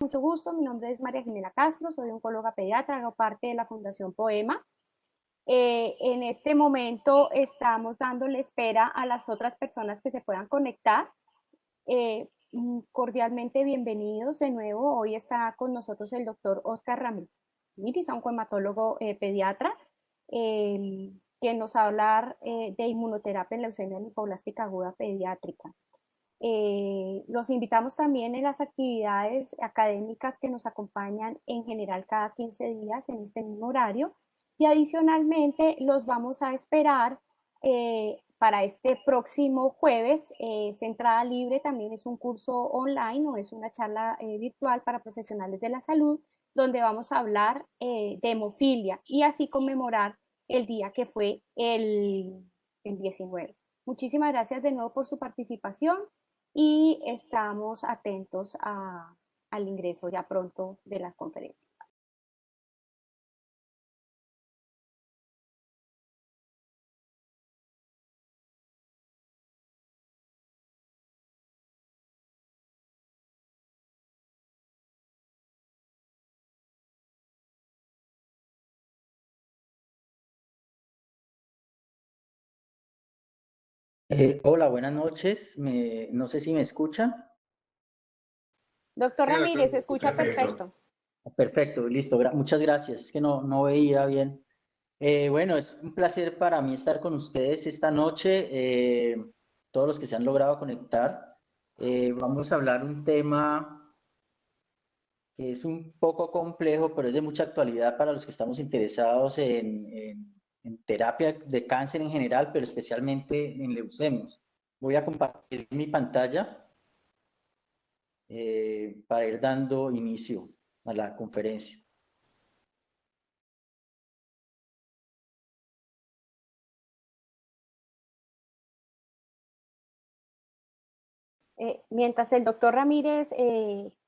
mucho gusto. Mi nombre es María Jimena Castro, soy oncóloga pediatra, hago parte de la Fundación Poema. En este momento estamos dándole espera a las otras personas que se puedan conectar. Cordialmente bienvenidos de nuevo. Hoy está con nosotros el doctor Oscar Ramírez, oncohematólogo pediatra, quien nos va a hablar de inmunoterapia en leucemia linfoblástica aguda pediátrica. Los invitamos también en las actividades académicas que nos acompañan en general cada 15 días en este mismo horario, y adicionalmente los vamos a esperar para este próximo jueves. Es entrada libre, también es un curso online o es una charla virtual para profesionales de la salud, donde vamos a hablar de hemofilia y así conmemorar el día que fue el 19. Muchísimas gracias de nuevo por su participación y estamos atentos al ingreso ya pronto de la conferencia. Hola, buenas noches. No sé si me escuchan. Doctor Sí, Ramírez, se doctor, escucha perfecto. perfecto. Perfecto, listo. Muchas gracias. Es que no veía bien. Bueno, es un placer para mí estar con ustedes esta noche. Todos los que se han logrado conectar. Vamos a hablar un tema que es un poco complejo, pero es de mucha actualidad para los que estamos interesados en terapia de cáncer en general, pero especialmente en leucemias. Voy a compartir mi pantalla para ir dando inicio a la conferencia. Mientras el doctor Ramírez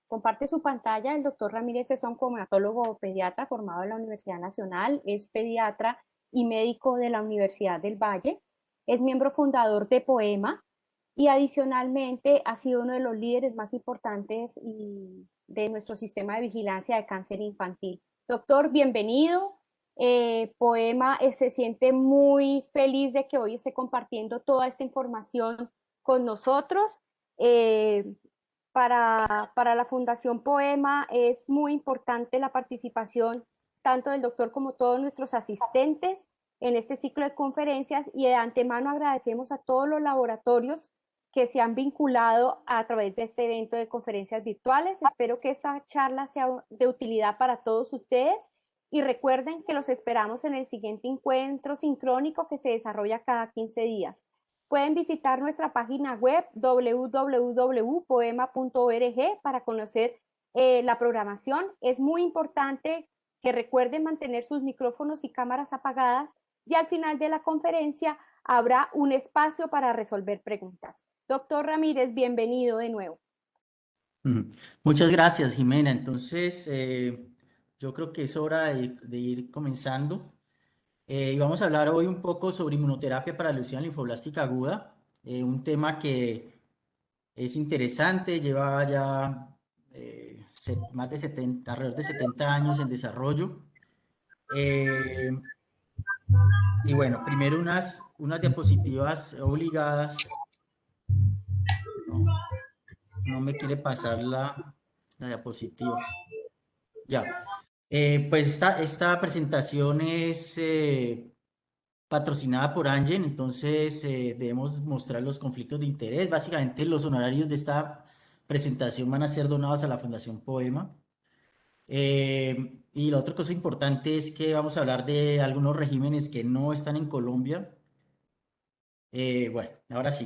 comparte su pantalla, el doctor Ramírez es oncohematólogo pediatra formado en la Universidad Nacional, es pediatra y médico de la Universidad del Valle, es miembro fundador de Poema y adicionalmente ha sido uno de los líderes más importantes de nuestro sistema de vigilancia de cáncer infantil. Doctor, bienvenido. Poema se siente muy feliz de que hoy esté compartiendo toda esta información con nosotros. Eh, para la Fundación Poema es muy importante la participación tanto del doctor como todos nuestros asistentes en este ciclo de conferencias, y de antemano agradecemos a todos los laboratorios que se han vinculado a través de este evento de conferencias virtuales. Espero que esta charla sea de utilidad para todos ustedes y recuerden que los esperamos en el siguiente encuentro sincrónico que se desarrolla cada 15 días. Pueden visitar nuestra página web www.poema.org para conocer la programación. Es muy importante que recuerden mantener sus micrófonos y cámaras apagadas, y al final de la conferencia habrá un espacio para resolver preguntas. Doctor Ramírez, bienvenido de nuevo. Muchas gracias, Jimena. Entonces, yo creo que es hora de ir comenzando. Y vamos a hablar hoy un poco sobre inmunoterapia para leucemia linfoblástica aguda, un tema que es interesante, lleva ya más de 70, alrededor de 70 años en desarrollo. Y bueno, primero unas diapositivas obligadas. No me quiere pasar la diapositiva. Ya. Pues esta presentación es patrocinada por Amgen, entonces debemos mostrar los conflictos de interés. Básicamente los honorarios de esta presentación van a ser donados a la Fundación Poema. Y la otra cosa importante es que vamos a hablar de algunos regímenes que no están en Colombia. Bueno, ahora sí.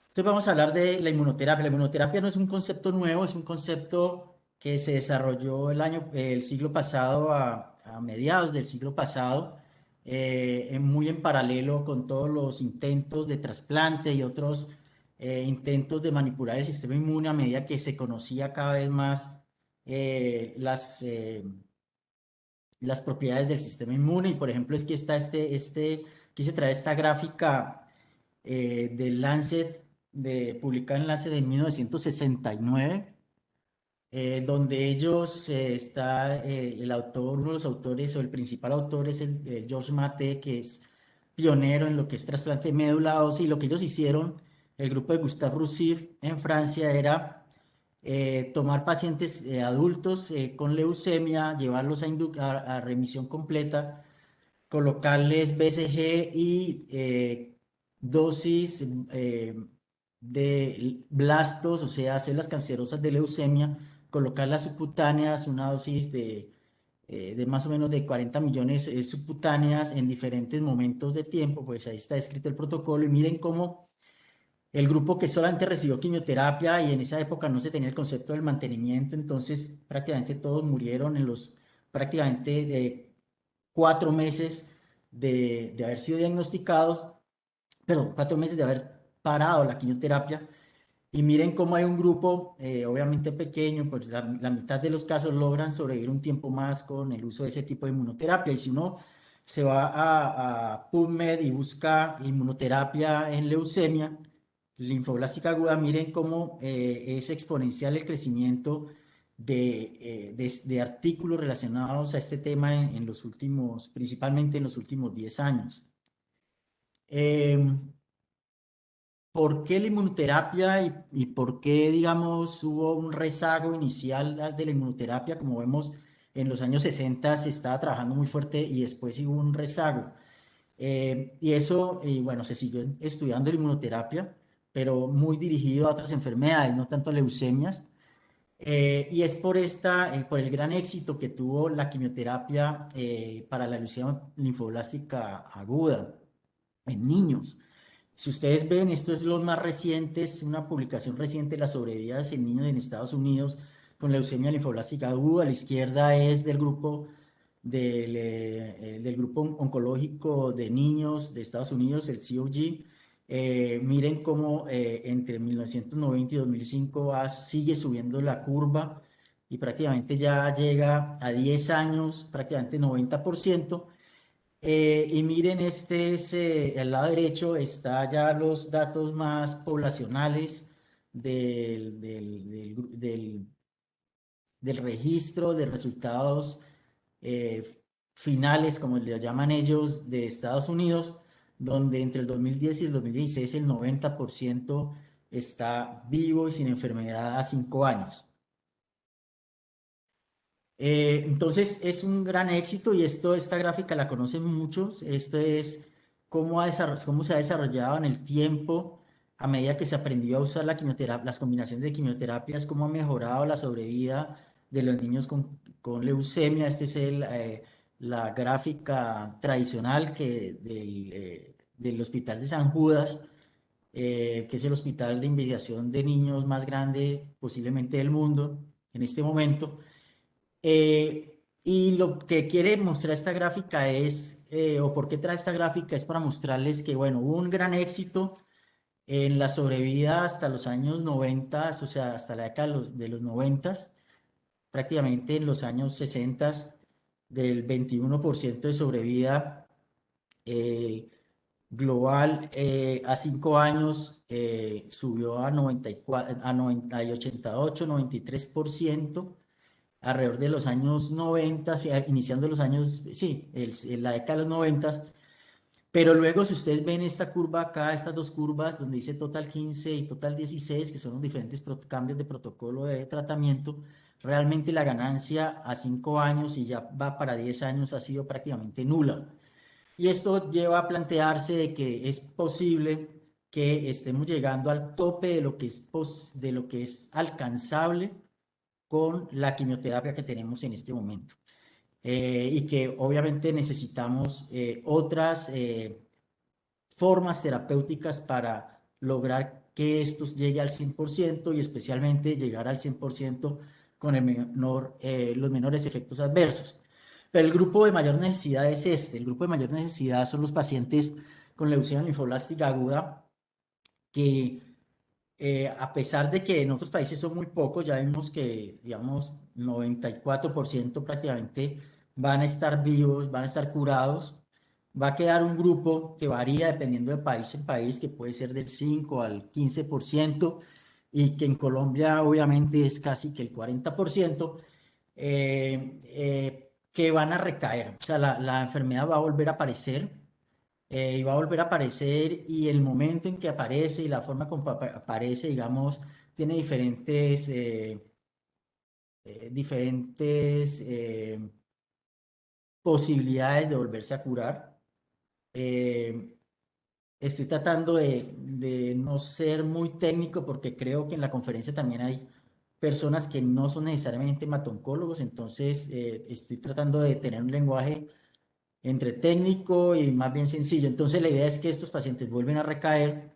Entonces vamos a hablar de la inmunoterapia. La inmunoterapia no es un concepto nuevo, es un concepto que se desarrolló el siglo pasado, a mediados del siglo pasado, muy en paralelo con todos los intentos de trasplante y otros intentos de manipular el sistema inmune a medida que se conocía cada vez más las propiedades del sistema inmune. Y por ejemplo es que está quise traer esta gráfica del Lancet, publicada en Lancet de 1969, donde ellos está el autor, uno de los autores o el principal autor es el Georges Maté, que es pionero en lo que es trasplante de médula ósea, y lo que ellos hicieron, el grupo de Gustave Roussif en Francia, era tomar pacientes adultos con leucemia, llevarlos a remisión completa, colocarles BCG y dosis de blastos, o sea, células cancerosas de leucemia, colocarlas subcutáneas, una dosis de más o menos de 40 millones subcutáneas en diferentes momentos de tiempo, pues ahí está escrito el protocolo y miren cómo el grupo que solamente recibió quimioterapia y en esa época no se tenía el concepto del mantenimiento, entonces prácticamente todos murieron en los prácticamente 4 meses de haber sido diagnosticados, perdón, 4 meses de haber parado la quimioterapia. Y miren cómo hay un grupo, obviamente pequeño, pues la mitad de los casos logran sobrevivir un tiempo más con el uso de ese tipo de inmunoterapia. Y si uno se va a PubMed y busca inmunoterapia en leucemia, linfoblástica aguda, miren cómo es exponencial el crecimiento de artículos relacionados a este tema en los últimos, principalmente en los últimos 10 años. ¿Por qué la inmunoterapia y por qué, digamos, hubo un rezago inicial de la inmunoterapia? Como vemos, en los años 60 se estaba trabajando muy fuerte y después hubo un rezago. Y eso, y bueno, se siguió estudiando la inmunoterapia, pero muy dirigido a otras enfermedades, no tanto a leucemias. Y es por el gran éxito que tuvo la quimioterapia para la leucemia linfoblástica aguda en niños. Si ustedes ven, esto es lo más reciente, es una publicación reciente de las sobrevidas en niños en Estados Unidos con leucemia linfoblástica aguda. A la izquierda es del grupo oncológico de niños de Estados Unidos, el COG. Miren cómo entre 1990 y 2005 sigue subiendo la curva y prácticamente ya llega a 10 años, prácticamente 90%. Y miren, este es al lado derecho, está ya los datos más poblacionales del registro de resultados eh, finales, como le llaman ellos, de Estados Unidos, donde entre el 2010 y el 2016 el 90% está vivo y sin enfermedad a 5 años. Entonces es un gran éxito y esta gráfica la conocen muchos. Esto es cómo se ha desarrollado en el tiempo a medida que se aprendió a usar la quimioterapia, las combinaciones de quimioterapias, cómo ha mejorado la sobrevida de los niños con leucemia. Esta es la gráfica tradicional del Hospital de San Judas, que es el hospital de investigación de niños más grande posiblemente del mundo en este momento. Y lo que quiere mostrar esta gráfica es, o por qué trae esta gráfica, es para mostrarles que, bueno, hubo un gran éxito en la sobrevida hasta los años 90, o sea, hasta la década de los 90, prácticamente en los años 60, del 21% de sobrevida eh, global a 5 años subió a 94, a 90, y 88, 93% alrededor de los años 90, iniciando los años, sí, en la década de los 90, pero luego si ustedes ven esta curva acá, estas dos curvas donde dice total 15 y total 16, que son los diferentes cambios de protocolo de tratamiento, realmente la ganancia a 5 años y ya va para 10 años ha sido prácticamente nula. Y esto lleva a plantearse de que es posible que estemos llegando al tope de lo que es alcanzable con la quimioterapia que tenemos en este momento. Y que obviamente necesitamos otras formas terapéuticas para lograr que esto llegue al 100% y especialmente llegar al 100% con los menores efectos adversos. Pero el grupo de mayor necesidad es este. El grupo de mayor necesidad son los pacientes con leucemia linfoblástica aguda que a pesar de que en otros países son muy pocos, ya vimos que, digamos, 94% prácticamente van a estar vivos, van a estar curados. Va a quedar un grupo que varía dependiendo de país en país, que puede ser del 5 al 15%, y que en Colombia obviamente es casi que el 40%, que van a recaer. O sea, la enfermedad va a volver a aparecer, y va a volver a aparecer, y el momento en que aparece y la forma como aparece, digamos, tiene diferentes posibilidades de volverse a curar. Eh, Estoy tratando de no ser muy técnico porque creo que en la conferencia también hay personas que no son necesariamente hematoncólogos, entonces estoy tratando de tener un lenguaje entre técnico y más bien sencillo. Entonces la idea es que estos pacientes vuelven a recaer,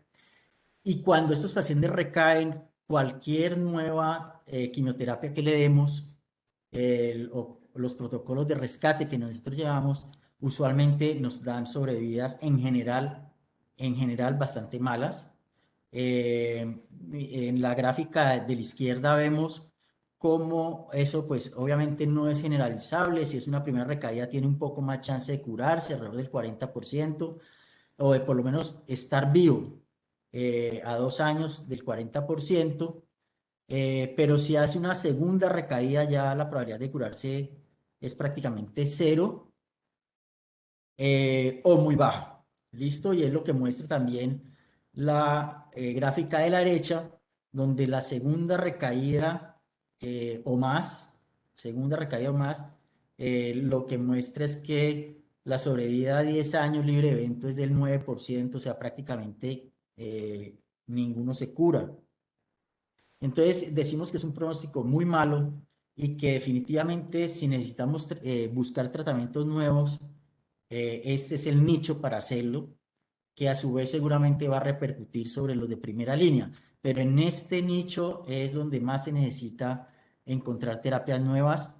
y cuando estos pacientes recaen, cualquier nueva quimioterapia que le demos, o los protocolos de rescate que nosotros llevamos, usualmente nos dan sobrevividas en general bastante malas. En la gráfica de la izquierda vemos cómo eso, pues obviamente no es generalizable. Si es una primera recaída, tiene un poco más chance de curarse, alrededor del 40%, o de por lo menos estar vivo a 2 años del 40%. Pero si hace una segunda recaída, ya la probabilidad de curarse es prácticamente cero, o muy baja. ¿Listo? Y es lo que muestra también la gráfica de la derecha, donde la o más, segunda recaída o más, lo que muestra es que la sobrevida a 10 años libre de evento es del 9%, o sea, prácticamente ninguno se cura. Entonces decimos que es un pronóstico muy malo, y que definitivamente si necesitamos buscar tratamientos nuevos, este es el nicho para hacerlo, que a su vez seguramente va a repercutir sobre los de primera línea. Pero en este nicho es donde más se necesita encontrar terapias nuevas,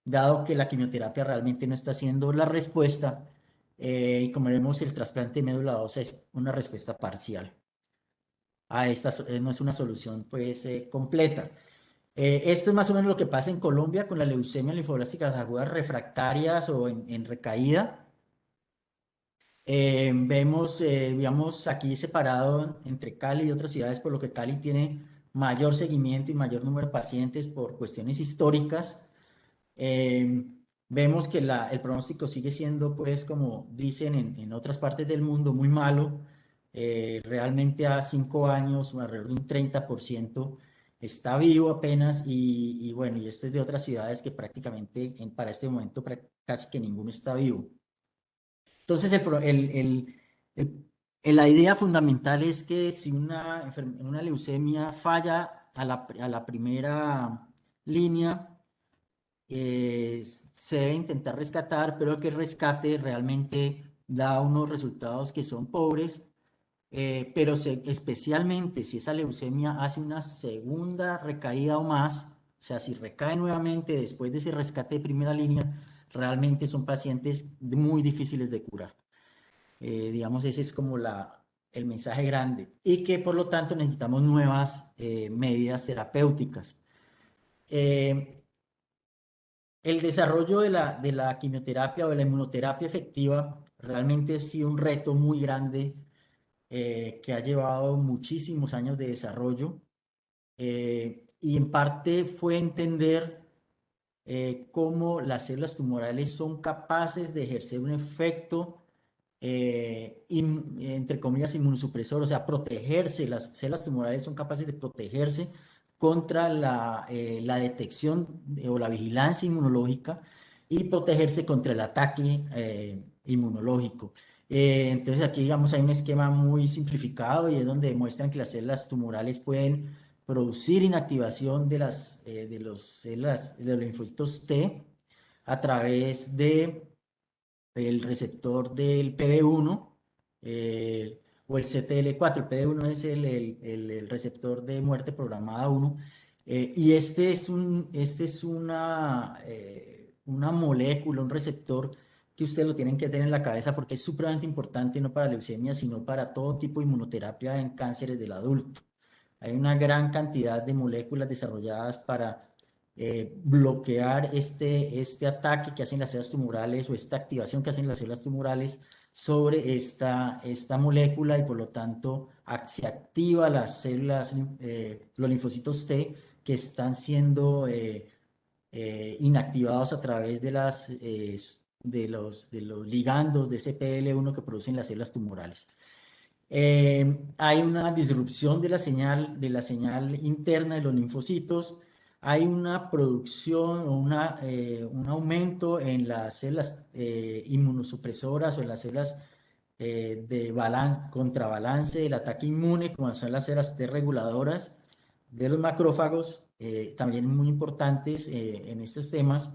dado que la quimioterapia realmente no está siendo la respuesta, y como vemos, el trasplante de médula ósea es una respuesta parcial a esta, no es una solución pues completa. Esto es más o menos lo que pasa en Colombia con la leucemia linfoblásticas agudas refractarias o en recaída. Vemos, digamos, aquí separado entre Cali y otras ciudades, por lo que Cali tiene mayor seguimiento y mayor número de pacientes por cuestiones históricas. Eh, Vemos que el pronóstico sigue siendo, pues, como dicen en otras partes del mundo, muy malo. Realmente a 5 años, alrededor de un 30% está vivo apenas, y bueno, y esto es de otras ciudades que prácticamente para este momento casi que ninguno está vivo. Entonces, el- la idea fundamental es que si una leucemia falla a la primera línea, se debe intentar rescatar, pero que el rescate realmente da unos resultados que son pobres. Pero especialmente si esa leucemia hace una segunda recaída o más, o sea, si recae nuevamente después de ese rescate de primera línea, realmente son pacientes muy difíciles de curar. Digamos, ese es como el mensaje grande, y que por lo tanto necesitamos nuevas medidas terapéuticas. Eh, el desarrollo de la quimioterapia o de la inmunoterapia efectiva realmente ha sido un reto muy grande, que ha llevado muchísimos años de desarrollo, y en parte fue entender cómo las células tumorales son capaces de ejercer un efecto, entre comillas, inmunosupresor, o sea, protegerse. Las células tumorales son capaces de protegerse contra la detección o la vigilancia inmunológica, y protegerse contra el ataque inmunológico. Entonces aquí, digamos, hay un esquema muy simplificado, y es donde demuestran que las células tumorales pueden producir inactivación de los linfocitos T a través del receptor del PD-1, o el CTL4. El PD-1 es el receptor de muerte programada 1, y este es una molécula, un receptor que ustedes lo tienen que tener en la cabeza, porque es supremamente importante, no para leucemia, sino para todo tipo de inmunoterapia en cánceres del adulto. Hay una gran cantidad de moléculas desarrolladas para bloquear este ataque que hacen las células tumorales o esta activación que hacen las células tumorales sobre esta molécula, y por lo tanto se activa las células, los linfocitos T que están siendo inactivados a través de los ligandos de ese PDL1 que producen las células tumorales. Hay una disrupción de la señal interna de los linfocitos, hay una producción o un aumento en las células inmunosupresoras o en las células contrabalance del ataque inmune, como son las células T reguladoras de los macrófagos, también muy importantes en estos temas,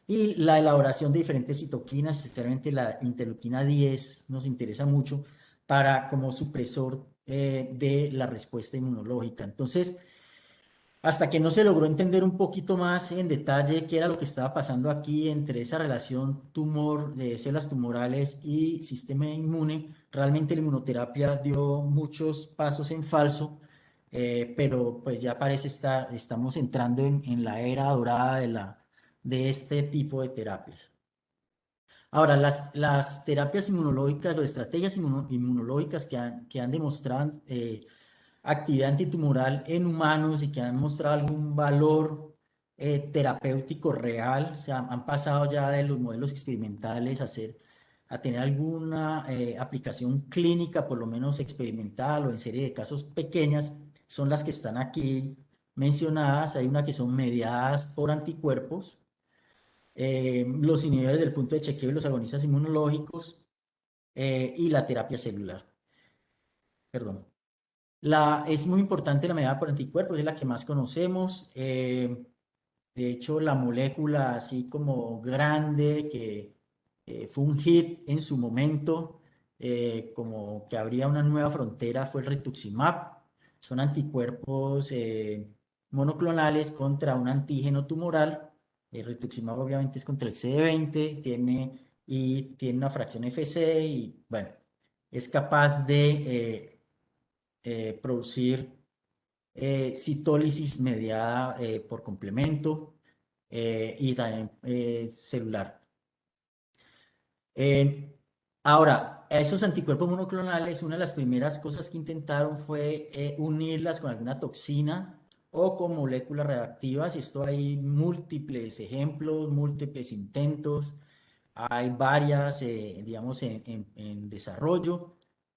y la elaboración de diferentes citoquinas, especialmente la interleuquina 10, nos interesa mucho como supresor de la respuesta inmunológica. Entonces, hasta que no se logró entender un poquito más en detalle qué era lo que estaba pasando aquí entre esa relación tumor de células tumorales y sistema inmune, realmente la inmunoterapia dio muchos pasos en falso, pero pues ya estamos entrando en la era dorada de este tipo de terapias. Ahora, las terapias inmunológicas o estrategias inmunológicas que han demostrado actividad antitumoral en humanos y que han mostrado algún valor terapéutico real, o sea, han pasado ya de los modelos experimentales a tener alguna aplicación clínica, por lo menos experimental o en serie de casos pequeñas, son las que están aquí mencionadas. Hay una que son mediadas por anticuerpos, los inhibidores del punto de chequeo y los agonistas inmunológicos, y la terapia celular. Perdón. Es muy importante la medida por anticuerpos, es la que más conocemos. De hecho, la molécula así como grande, que fue un hit en su momento, como que abría una nueva frontera, fue el rituximab. Son anticuerpos monoclonales contra un antígeno tumoral. El rituximab obviamente es contra el CD20, tiene una fracción FC y bueno, es capaz de producir citólisis mediada por complemento, y también celular. Eh, Ahora, a esos anticuerpos monoclonales, una de las primeras cosas que intentaron fue unirlas con alguna toxina o con moléculas reactivas, y esto hay múltiples ejemplos, múltiples intentos. Hay varias, digamos, en desarrollo.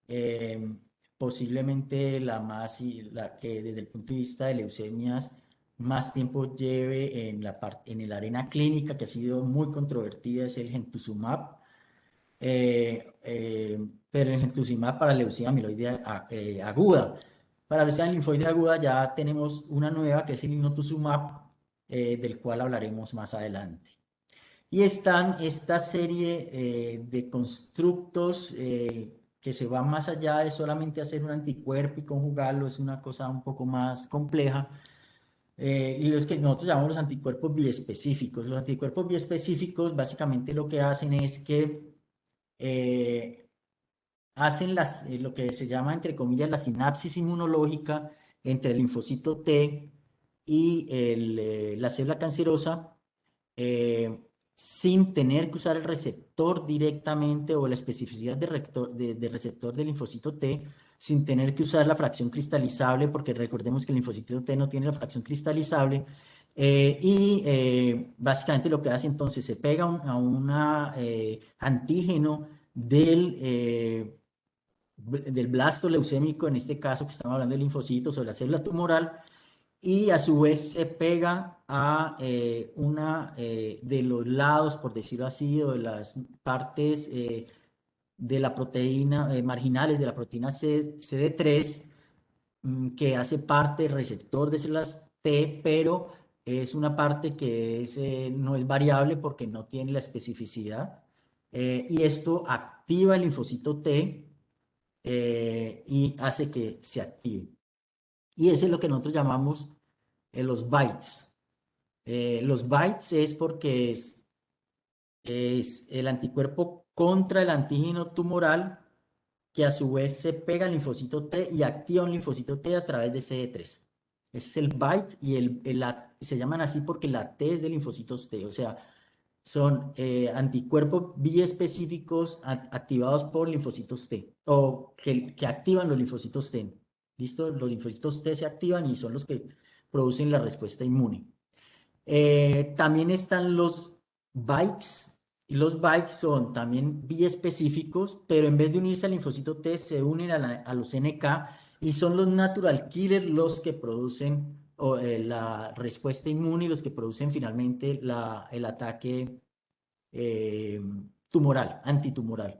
Eh, Posiblemente la que desde el punto de vista de leucemias más tiempo lleve en el arena clínica, que ha sido muy controvertida, es el Gentusumab. Pero el Gentusumab para leucemia amiloide aguda. Para leucemia linfoide aguda ya tenemos una nueva, que es el Inotuzumab, del cual hablaremos más adelante. Y están esta serie de constructos que se van más allá de solamente hacer un anticuerpo y conjugarlo, es una cosa un poco más compleja. Y los que nosotros llamamos los anticuerpos biespecíficos. Los anticuerpos biespecíficos básicamente lo que hacen es que hacen lo que se llama, entre comillas, la sinapsis inmunológica entre el linfocito T y la célula cancerosa, eh, sin tener que usar el receptor directamente o la especificidad de receptor del linfocito T, sin tener que usar la fracción cristalizable, porque recordemos que el linfocito T no tiene la fracción cristalizable. Básicamente lo que hace entonces, se pega a un antígeno del blasto leucémico, en este caso que estamos hablando de linfocitos o de la célula tumoral, y a su vez se pega a una de los lados, por decirlo así, o de las partes de la proteína, marginales de la proteína CD3, que hace parte del receptor de células T, pero es una parte que no es variable porque no tiene la especificidad. Y esto activa el linfocito T y hace que se active. Y ese es lo que nosotros llamamos los bytes. Los bytes es porque es el anticuerpo contra el antígeno tumoral, que a su vez se pega al linfocito T y activa un linfocito T a través de CD3. Ese es el BITE y se llaman así porque la T es de linfocitos T, o sea, son anticuerpos biespecíficos activados por linfocitos T o que activan los linfocitos T. ¿Listo? Los linfocitos T se activan y son los que producen la respuesta inmune. También están los BIKES. Y los BIKES son también biespecíficos, pero en vez de unirse al linfocito T, se unen a los NK y son los natural killers los que producen la respuesta inmune y los que producen finalmente el ataque eh, tumoral, antitumoral.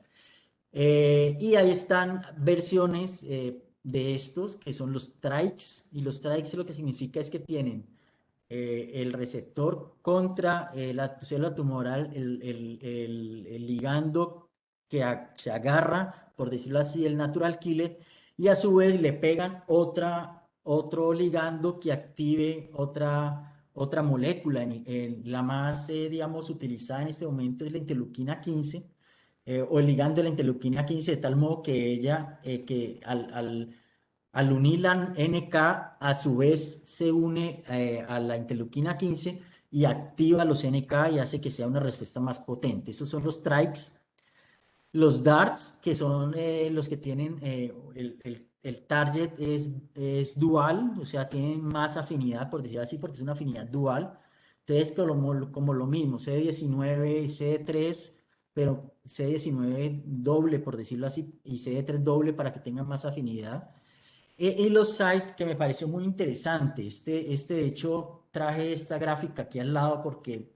Y ahí están versiones de estos que son los TRIKES, y los TRIKES lo que significa es que tienen el receptor contra la célula tumoral, el ligando que se agarra, por decirlo así, el natural killer, y a su vez le pegan otro ligando que active otra molécula. La más, digamos, utilizada en este momento es la interleuquina 15, o el ligando de la interleuquina 15, de tal modo que ella, que al unir la NK, a su vez se une a la interleuquina 15 y activa los NK y hace que sea una respuesta más potente. Esos son los TRIKES. Los DARTs, que son los que tienen el target es dual, o sea, tienen más afinidad, por decir así, porque es una afinidad dual. Entonces, como lo mismo, CD19 y CD3, pero CD19 doble, por decirlo así, y CD3 doble para que tengan más afinidad. Y los sites que me pareció muy interesante. De hecho, traje esta gráfica aquí al lado porque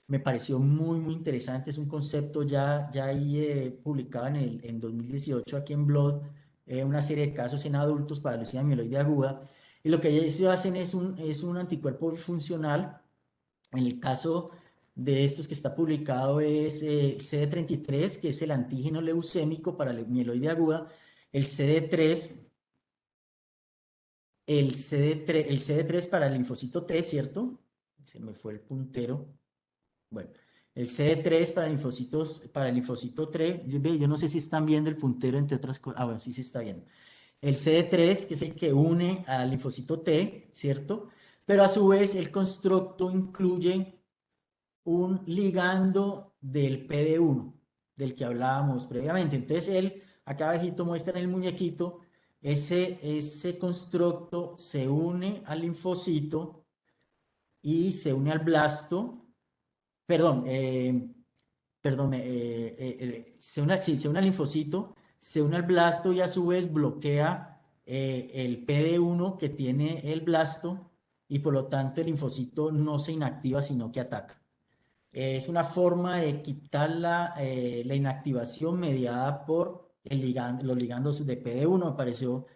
me pareció muy interesante. Es un concepto ya ahí publicado en 2018 aquí en Blood, una serie de casos en adultos para leucemia mieloide aguda. Y lo que ellos hacen es un anticuerpo funcional. En el caso de estos que está publicado es CD33, que es el antígeno leucémico para la mieloide aguda, el CD3, el CD3 para el linfocito T, ¿cierto? Se me fue el puntero. Bueno, el CD3 para el linfocito T, yo no sé si están viendo el puntero entre otras cosas. Ah, bueno, sí se está viendo. El CD3, que es el que une al linfocito T, ¿cierto? Pero a su vez el constructo incluye un ligando del PD1, del que hablábamos previamente. Entonces él, acá abajito muestra en el muñequito, ese constructo se une al linfocito y se une al blasto, perdón, sí, se une al linfocito, se une al blasto y a su vez bloquea el PD1 que tiene el blasto, y por lo tanto el linfocito no se inactiva sino que ataca. Es una forma de quitar la inactivación mediada por los ligandos de PD1. Me pareció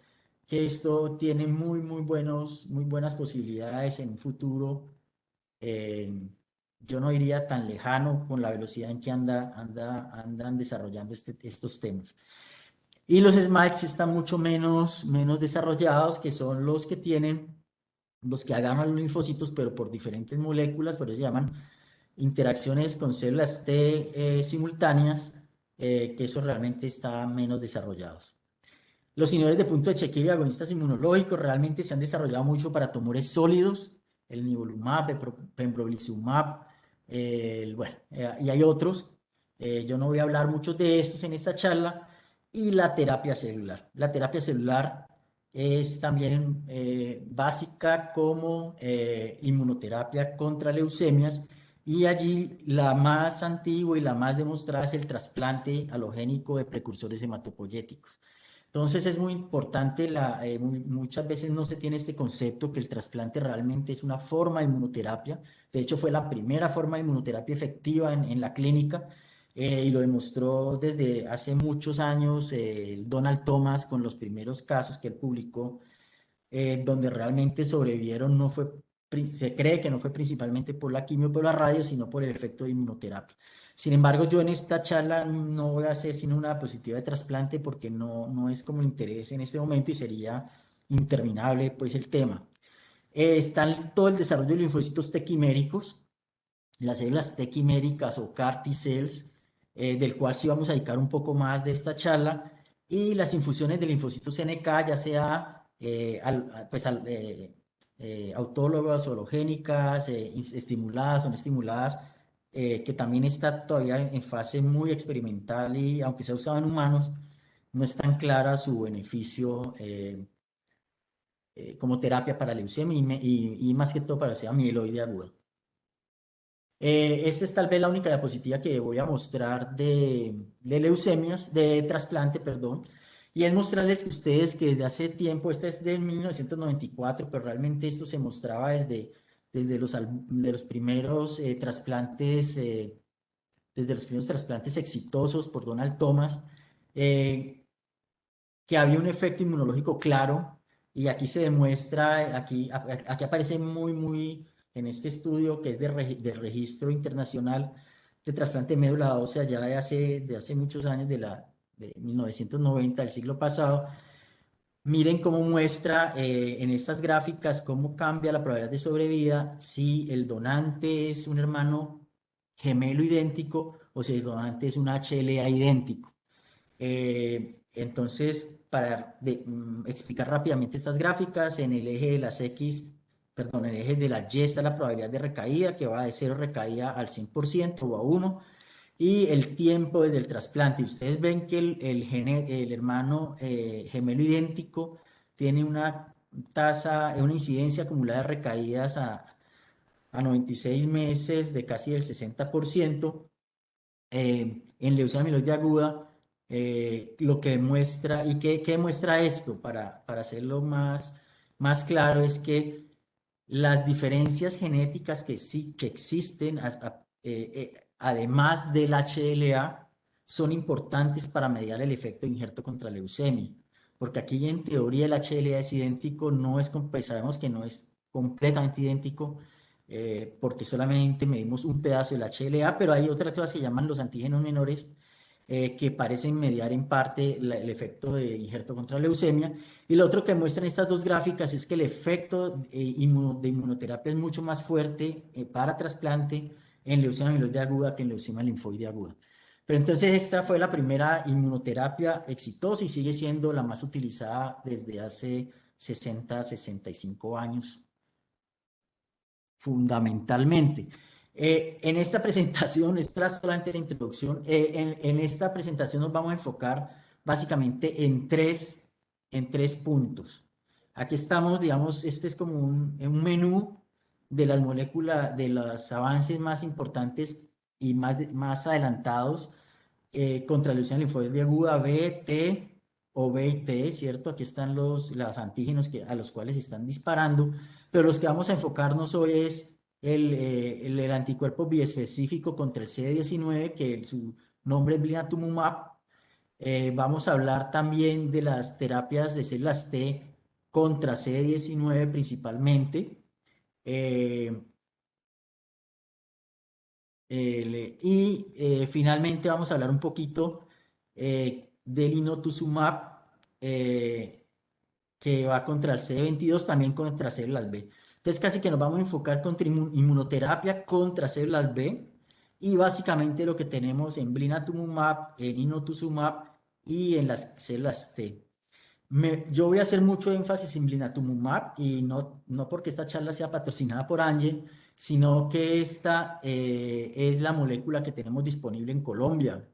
que esto tiene muy buenas posibilidades en un futuro. eh, yo no iría tan lejano con la velocidad en que andan desarrollando estos temas. Y los SMITES están mucho menos desarrollados, que son los que agarran los linfocitos, pero por diferentes moléculas, por eso se llaman interacciones con células T simultáneas, que eso realmente está menos desarrollados. Los inhibidores de punto de chequeo y agonistas inmunológicos realmente se han desarrollado mucho para tumores sólidos, el nivolumab, el pembrolizumab, bueno, y hay otros. Yo no voy a hablar mucho de estos en esta charla. Y la terapia celular. La terapia celular es también básica como inmunoterapia contra leucemias, y allí la más antigua y la más demostrada es el trasplante halogénico de precursores hematopoyéticos. Entonces es muy importante, muchas veces no se tiene este concepto que el trasplante realmente es una forma de inmunoterapia. De hecho, fue la primera forma de inmunoterapia efectiva en la clínica, y lo demostró desde hace muchos años el Donald Thomas con los primeros casos que él publicó, donde realmente sobrevivieron. No fue, se cree que no fue principalmente por la quimio, por la radio, sino por el efecto de inmunoterapia. Sin embargo, yo en esta charla no voy a hacer sino una diapositiva de trasplante porque no es como interés en este momento y sería interminable pues el tema. Está todo el desarrollo de linfocitos T quiméricos, las células T quiméricas o CAR T cells, del cual sí vamos a dedicar un poco más de esta charla, y las infusiones de linfocitos NK, ya sea autólogas, hologénicas, estimuladas o no estimuladas, que también está todavía en fase muy experimental y aunque se ha usado en humanos, no es tan clara su beneficio como terapia para leucemia y más que todo para la mieloide aguda. Esta es tal vez la única diapositiva que voy a mostrar de leucemias, de trasplante, perdón, y es mostrarles que ustedes que desde hace tiempo, esta es de 1994, pero realmente esto se mostraba desde los primeros trasplantes, desde los primeros trasplantes exitosos por Donald Thomas, eh, que había un efecto inmunológico claro y aquí se demuestra, aquí aparece muy en este estudio que es del registro internacional de trasplante de médula ósea ya de hace muchos años, de 1990, del siglo pasado. Miren cómo muestra en estas gráficas cómo cambia la probabilidad de sobrevida si el donante es un hermano gemelo idéntico o si el donante es un HLA idéntico. Entonces, explicar rápidamente estas gráficas, en el eje de las X, perdón, en el eje de la Y está la probabilidad de recaída, que va de 0 recaída al 100% o a 1, y el tiempo desde el trasplante. Ustedes ven que el hermano gemelo idéntico tiene una tasa, una incidencia acumulada de recaídas a 96 meses de casi el 60%. En leucemia mieloide aguda, lo que demuestra, ¿y qué demuestra esto? Para hacerlo más claro, es que las diferencias genéticas que sí que existen, además del HLA, son importantes para mediar el efecto de injerto contra leucemia. Porque aquí en teoría el HLA es idéntico, pues sabemos que no es completamente idéntico, porque solamente medimos un pedazo del HLA, pero hay otras cosas que se llaman los antígenos menores, que parecen mediar en parte el efecto de injerto contra leucemia. Y lo otro que muestran estas dos gráficas es que el efecto de inmunoterapia es mucho más fuerte para trasplante en leucemia mieloide aguda que en leucemia linfoide aguda. Pero entonces esta fue la primera inmunoterapia exitosa y sigue siendo la más utilizada desde hace 65 años fundamentalmente. En esta presentación, esta es solamente la introducción, en esta presentación nos vamos a enfocar básicamente en tres puntos. Aquí estamos, digamos, este es como un menú de las moléculas, de los avances más importantes y más adelantados contra la leucemia linfoide aguda B, T o B y T, ¿cierto? Aquí están los antígenos a los cuales están disparando, pero los que vamos a enfocarnos hoy es el anticuerpo biespecífico contra el CD19, que su nombre es blinatumomab. Vamos a hablar también de las terapias de células T contra CD19 principalmente. Eh, Finalmente vamos a hablar un poquito del inotuzumab, que va contra el CD22, también contra células B. Entonces casi que nos vamos a enfocar contra inmunoterapia contra células B y básicamente lo que tenemos en blinatumomab, en inotuzumab y en las células T. Yo voy a hacer mucho énfasis en blinatumomab y no porque esta charla sea patrocinada por Amgen, sino que esta es la molécula que tenemos disponible en Colombia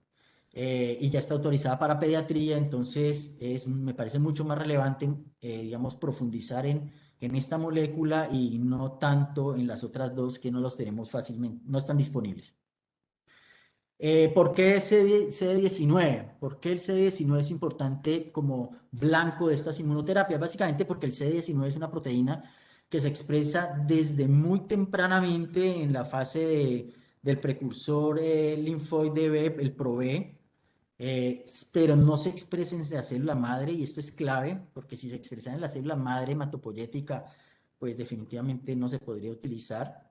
y ya está autorizada para pediatría, entonces me parece mucho más relevante, digamos, profundizar en esta molécula y no tanto en las otras dos que no los tenemos fácilmente, no están disponibles. ¿Por qué CD19? ¿Por qué el CD19 es importante como blanco de estas inmunoterapias? Básicamente porque el CD19 es una proteína que se expresa desde muy tempranamente en la fase del precursor linfoide B, el ProB, pero no se expresa en la célula madre y esto es clave porque si se expresa en la célula madre hematopoyética, pues definitivamente no se podría utilizar.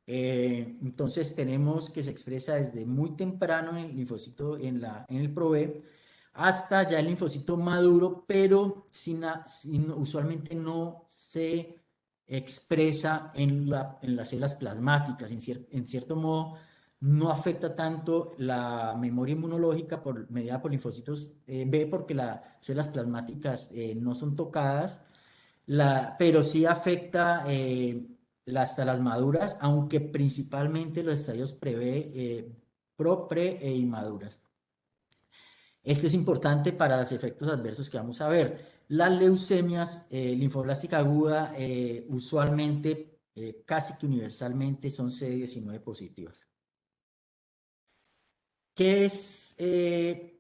Entonces tenemos que se expresa desde muy temprano en el linfocito, en el ProB, hasta ya el linfocito maduro, pero usualmente no se expresa en las células plasmáticas. En cierto modo, no afecta tanto la memoria inmunológica mediada por linfocitos B, porque las células plasmáticas no son tocadas. pero sí afecta hasta las maduras, aunque principalmente los estadios pro, pre e inmaduras. Esto es importante para los efectos adversos que vamos a ver. Las leucemias linfoblástica aguda usualmente, casi que universalmente, son CD19 positivas. ¿Qué es,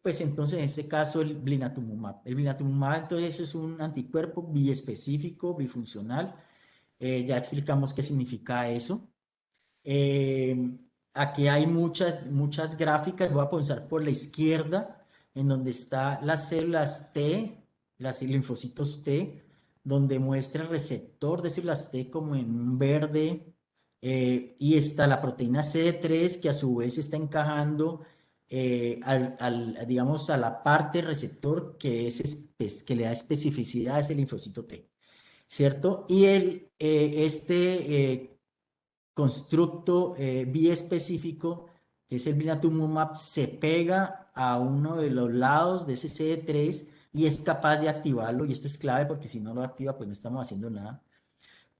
pues entonces en este caso el blinatumomab? El blinatumomab entonces es un anticuerpo biespecífico, bifuncional. Ya explicamos qué significa eso. Eh, Aquí hay muchas gráficas. Voy a comenzar por la izquierda, en donde está las células T, las linfocitos T, donde muestra el receptor de células T como en un verde, y está la proteína CD3 que a su vez está encajando digamos, a la parte receptor que le da especificidad a ese linfocito T, ¿cierto? Y constructo biespecífico, que es el blinatumomab, se pega a uno de los lados de ese CD3 y es capaz de activarlo, y esto es clave porque si no lo activa, pues no estamos haciendo nada.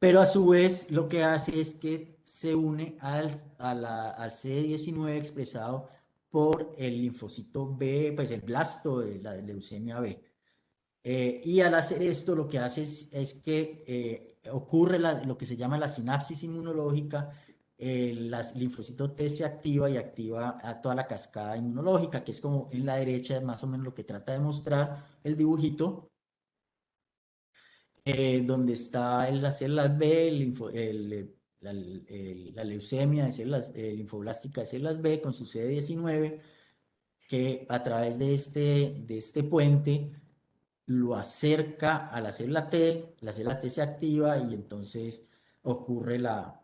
Pero a su vez lo que hace es que se une al CD19 expresado por el linfocito B, pues el blasto de la leucemia B. Y al hacer esto, lo que hace es que ocurre lo que se llama la sinapsis inmunológica. Las linfocitos T se activa y activa a toda la cascada inmunológica, que es como en la derecha, más o menos lo que trata de mostrar el dibujito, donde está las células B, la leucemia de células linfoblástica de células B con su CD19, que a través de este puente lo acerca a la célula T se activa y entonces ocurre la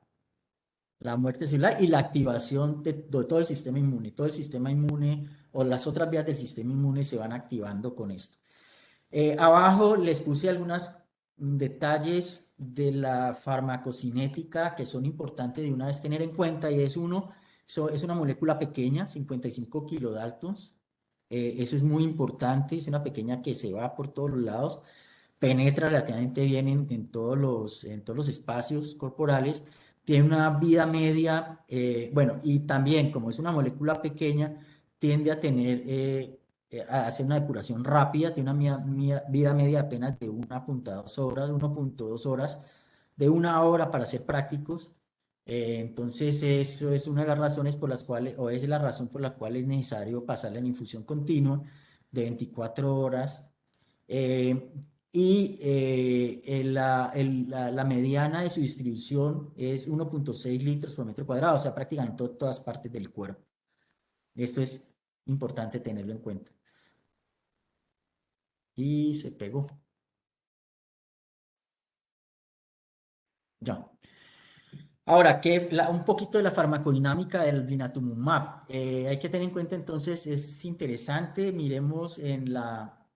muerte celular y la activación de todo el sistema inmune. Todo el sistema inmune o las otras vías del sistema inmune se van activando con esto. Abajo les puse algunos detalles de la farmacocinética que son importantes de una vez tener en cuenta, y es es una molécula pequeña, 55 kilodaltons. Eso es muy importante, es una pequeña que se va por todos los lados, penetra relativamente bien en todos los espacios corporales, tiene una vida media, bueno, y también como es una molécula pequeña, tiende a a hacer una depuración rápida, tiene una vida media apenas de 1.2 horas, 1.2 horas, de 1 hora para ser prácticos. Entonces, eso es una de las razones por las cuales, o es la razón por la cual es necesario pasarla en infusión continua de 24 horas. Eh, la mediana de su distribución es 1.6 litros por metro cuadrado, o sea, prácticamente en todas partes del cuerpo. Esto es importante tenerlo en cuenta. Y se pegó. Ya. Ahora, un poquito de la farmacodinámica del blinatumomab. Hay que tener en cuenta entonces, es interesante, miremos en la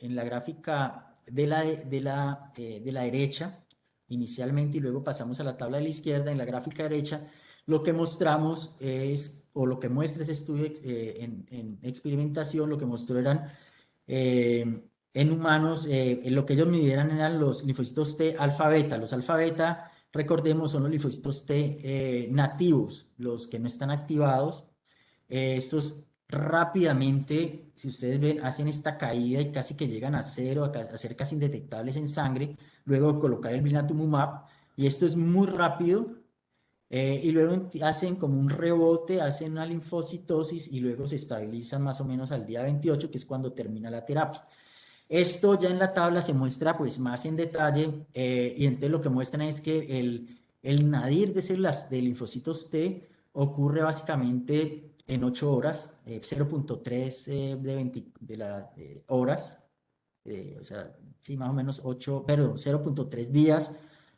gráfica de la derecha inicialmente y luego pasamos a la tabla de la izquierda. En la gráfica derecha lo que mostramos o lo que muestra ese estudio en experimentación, lo que mostró eran en humanos, lo que ellos midieran eran los linfocitos T alfa beta. Los alfa beta, recordemos, son los linfocitos T nativos, los que no están activados. Estos rápidamente, si ustedes ven, hacen esta caída y casi que llegan a cero, a ser casi indetectables en sangre, luego de colocar el blinatumomab, y esto es muy rápido. Y luego hacen como un rebote, hacen una linfocitosis y luego se estabilizan más o menos al día 28, que es cuando termina la terapia. Esto ya en la tabla se muestra pues más en detalle, y entonces lo que muestran es que el nadir de células de linfocitos T ocurre básicamente en 8 horas, 0.3 horas, o sea, sí, más o menos 8, perdón, 0.3 días,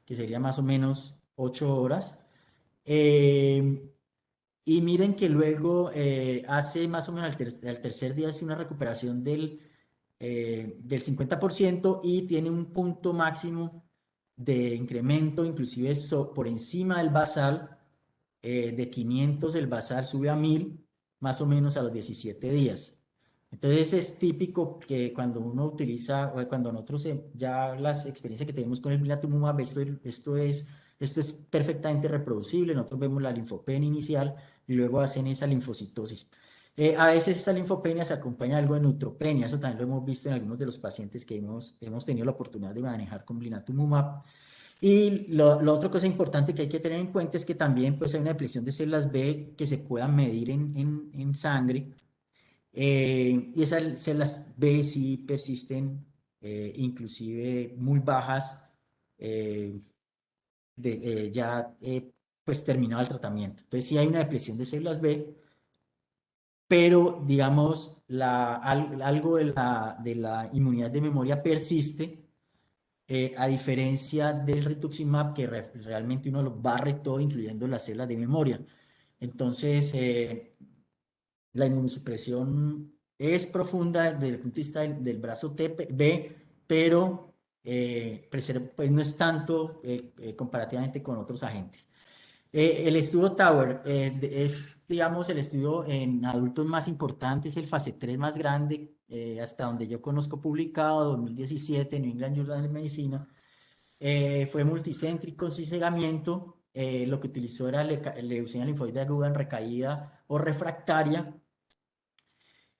que sería más o menos 8 horas. Eh, y miren que luego hace más o menos al tercer día hace una recuperación del 50% y tiene un punto máximo de incremento, inclusive por encima del basal, de 500 el basal sube a 1000 más o menos a los 17 días. Entonces es típico que cuando uno utiliza, o cuando nosotros ya las experiencias que tenemos con el blinatumomab, esto es perfectamente reproducible. Nosotros vemos la linfopenia inicial y luego hacen esa linfocitosis. A veces esta linfopenia se acompaña de algo de neutropenia, eso también lo hemos visto en algunos de los pacientes que hemos tenido la oportunidad de manejar con blinatumomab. Y la otra cosa importante que hay que tener en cuenta es que también pues, hay una depresión de células B que se pueda medir en sangre, y esas células B sí persisten, inclusive muy bajas, eh, ya pues terminado el tratamiento. Entonces sí hay una depresión de células B, pero digamos algo de la inmunidad de memoria persiste, a diferencia del rituximab, que realmente uno lo barre todo, incluyendo las células de memoria. Entonces, la inmunosupresión es profunda desde el punto de vista del brazo B, pero pues no es tanto comparativamente con otros agentes. El estudio Tower es, digamos, el estudio en adultos más importante, es el fase 3 más grande, hasta donde yo conozco publicado, 2017, New England Journal of Medicine. Fue multicéntrico, sin cegamiento. Lo que utilizó era leucemia linfoide aguda en recaída o refractaria,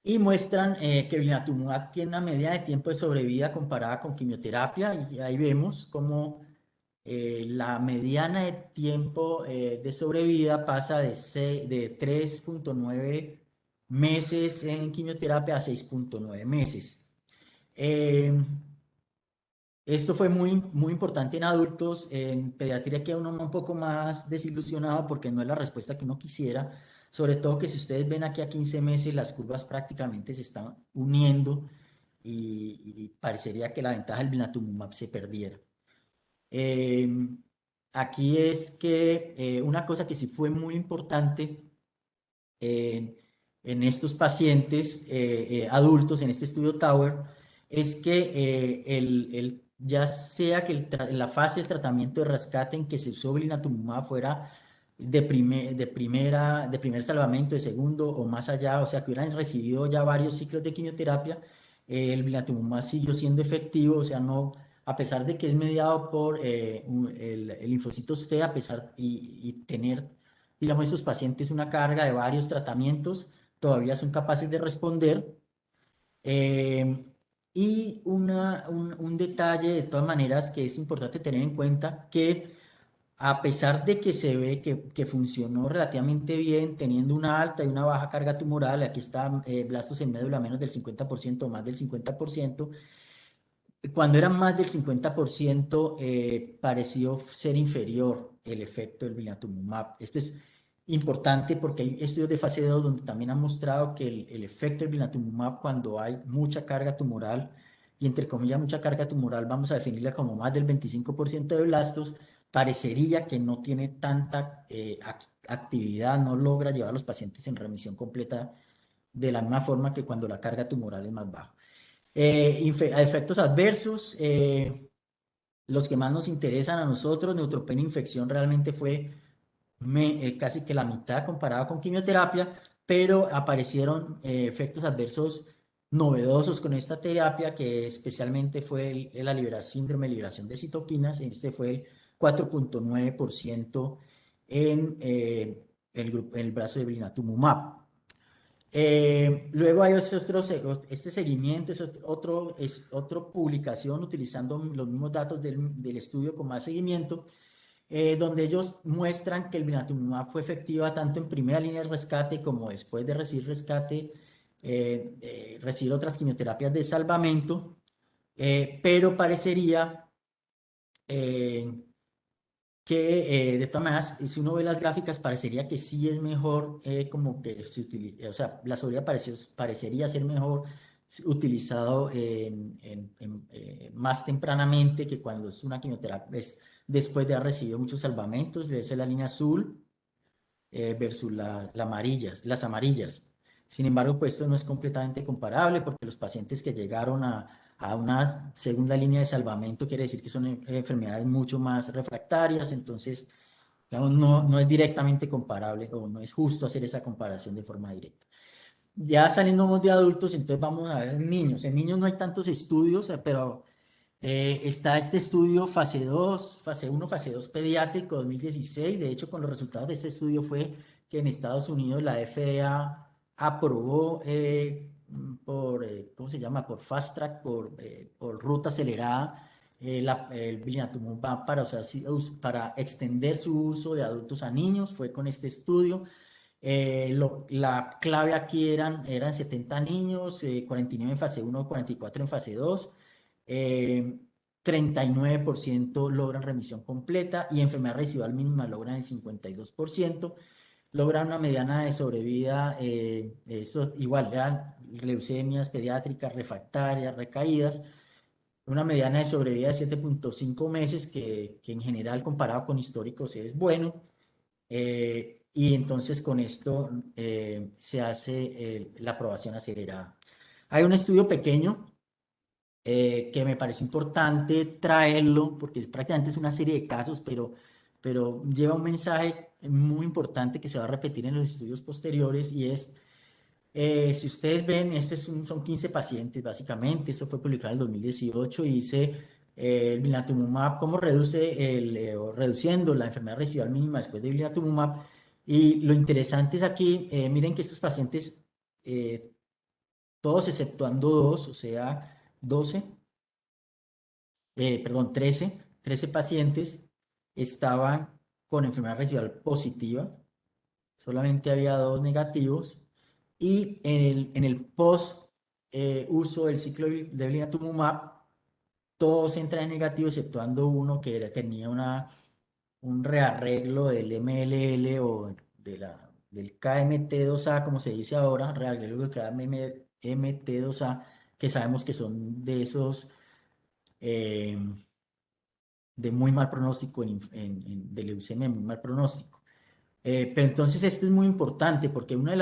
y muestran que blinatumomab tiene una media de tiempo de sobrevida comparada con quimioterapia, y ahí vemos como la mediana de tiempo de sobrevida pasa de 3,9 meses en quimioterapia a 6,9 meses. Eh, Esto fue muy, muy importante en adultos. En pediatría queda uno un poco más desilusionado porque no es la respuesta que uno quisiera. Sobre todo que si ustedes ven aquí a 15 meses, las curvas prácticamente se están uniendo, y parecería que la ventaja del blinatumomab se perdiera. Eh, Aquí es que una cosa que sí fue muy importante en, en estos pacientes adultos, en este estudio Tower, es que ya sea que la fase del tratamiento de rescate en que se usó blinatumomab fuera de primer salvamento, de segundo o más allá, o sea, que hubieran recibido ya varios ciclos de quimioterapia, el blinatumomab siguió siendo efectivo, o sea, no, a pesar de que es mediado por el linfocitos T, a pesar y tener, digamos, estos pacientes una carga de varios tratamientos, todavía son capaces de responder. Eh, y un detalle de todas maneras que es importante tener en cuenta, que a pesar de que se ve que funcionó relativamente bien, teniendo una alta y una baja carga tumoral, aquí está blastos en médula menos del 50% o más del 50%, cuando eran más del 50%, pareció ser inferior el efecto del blinatumomab. Esto es importante porque hay estudios de fase 2 donde también han mostrado que el efecto del blinatumomab, cuando hay mucha carga tumoral, y entre comillas mucha carga tumoral, vamos a definirla como más del 25% de blastos, parecería que no tiene tanta actividad, no logra llevar a los pacientes en remisión completa de la misma forma que cuando la carga tumoral es más baja. A efectos adversos, los que más nos interesan a nosotros, neutropenia e infección, realmente fue casi que la mitad comparado con quimioterapia, pero aparecieron efectos adversos novedosos con esta terapia, que especialmente fue la síndrome de liberación de citoquinas. Este fue el 4,9% en el brazo de blinatumomab. Luego hay este seguimiento, es otra publicación utilizando los mismos datos del estudio con más seguimiento, donde ellos muestran que el blinatumomab fue efectiva tanto en primera línea de rescate como después de recibir rescate, recibir otras quimioterapias de salvamento, pero parecería eh, que de todas maneras, si uno ve las gráficas, parecería que sí es mejor, como que se utiliza, o sea, la sobrevida parecería ser mejor utilizado más tempranamente que cuando es una quimioterapia, es después de haber recibido muchos salvamentos. Esa es la línea azul versus las amarillas. Sin embargo, pues esto no es completamente comparable, porque los pacientes que llegaron a una segunda línea de salvamento quiere decir que son enfermedades mucho más refractarias. Entonces, digamos, no es directamente comparable, o no es justo hacer esa comparación de forma directa. ya salimos de adultos, entonces vamos a ver en niños. En niños no hay tantos estudios, pero está este estudio fase 2, fase uno, fase 2 pediátrico 2016. De hecho, con los resultados de este estudio fue que en Estados Unidos la FDA aprobó ¿cómo se llama? Por fast track, por ruta acelerada, el blinatumomab para, para extender su uso de adultos a niños. Fue con este estudio. La clave aquí eran 70 niños, 49 en fase uno, 44 en fase 2. eh, 39% logran remisión completa y enfermedad residual mínima logran el 52%. Logran una mediana de sobrevida, eso igual, eran leucemias pediátricas, refractarias, recaídas, una mediana de sobrevida de 7.5 meses, que en general comparado con históricos es bueno. Y entonces con esto se hace la aprobación acelerada. Hay un estudio pequeño que me parece importante traerlo, porque prácticamente es una serie de casos, pero lleva un mensaje muy importante que se va a repetir en los estudios posteriores y es, si ustedes ven, son 15 pacientes básicamente, esto fue publicado en el 2018 y dice el blinatumomab, cómo reduce o reduciendo la enfermedad residual mínima después de blinatumomab. Y lo interesante es aquí, miren que estos pacientes, eh, todos exceptuando dos, o sea, 12 perdón, 13 pacientes estaban con enfermedad residual positiva, solamente había dos negativos, y en el post uso del ciclo de blinatumomab, todos entran en negativo, exceptuando uno que tenía un rearreglo del MLL o del KMT2A, como se dice ahora, rearreglo de KMT2A, que sabemos que son de esos eh, de muy mal pronóstico, de leucemia de muy mal pronóstico. Pero entonces esto es muy importante porque una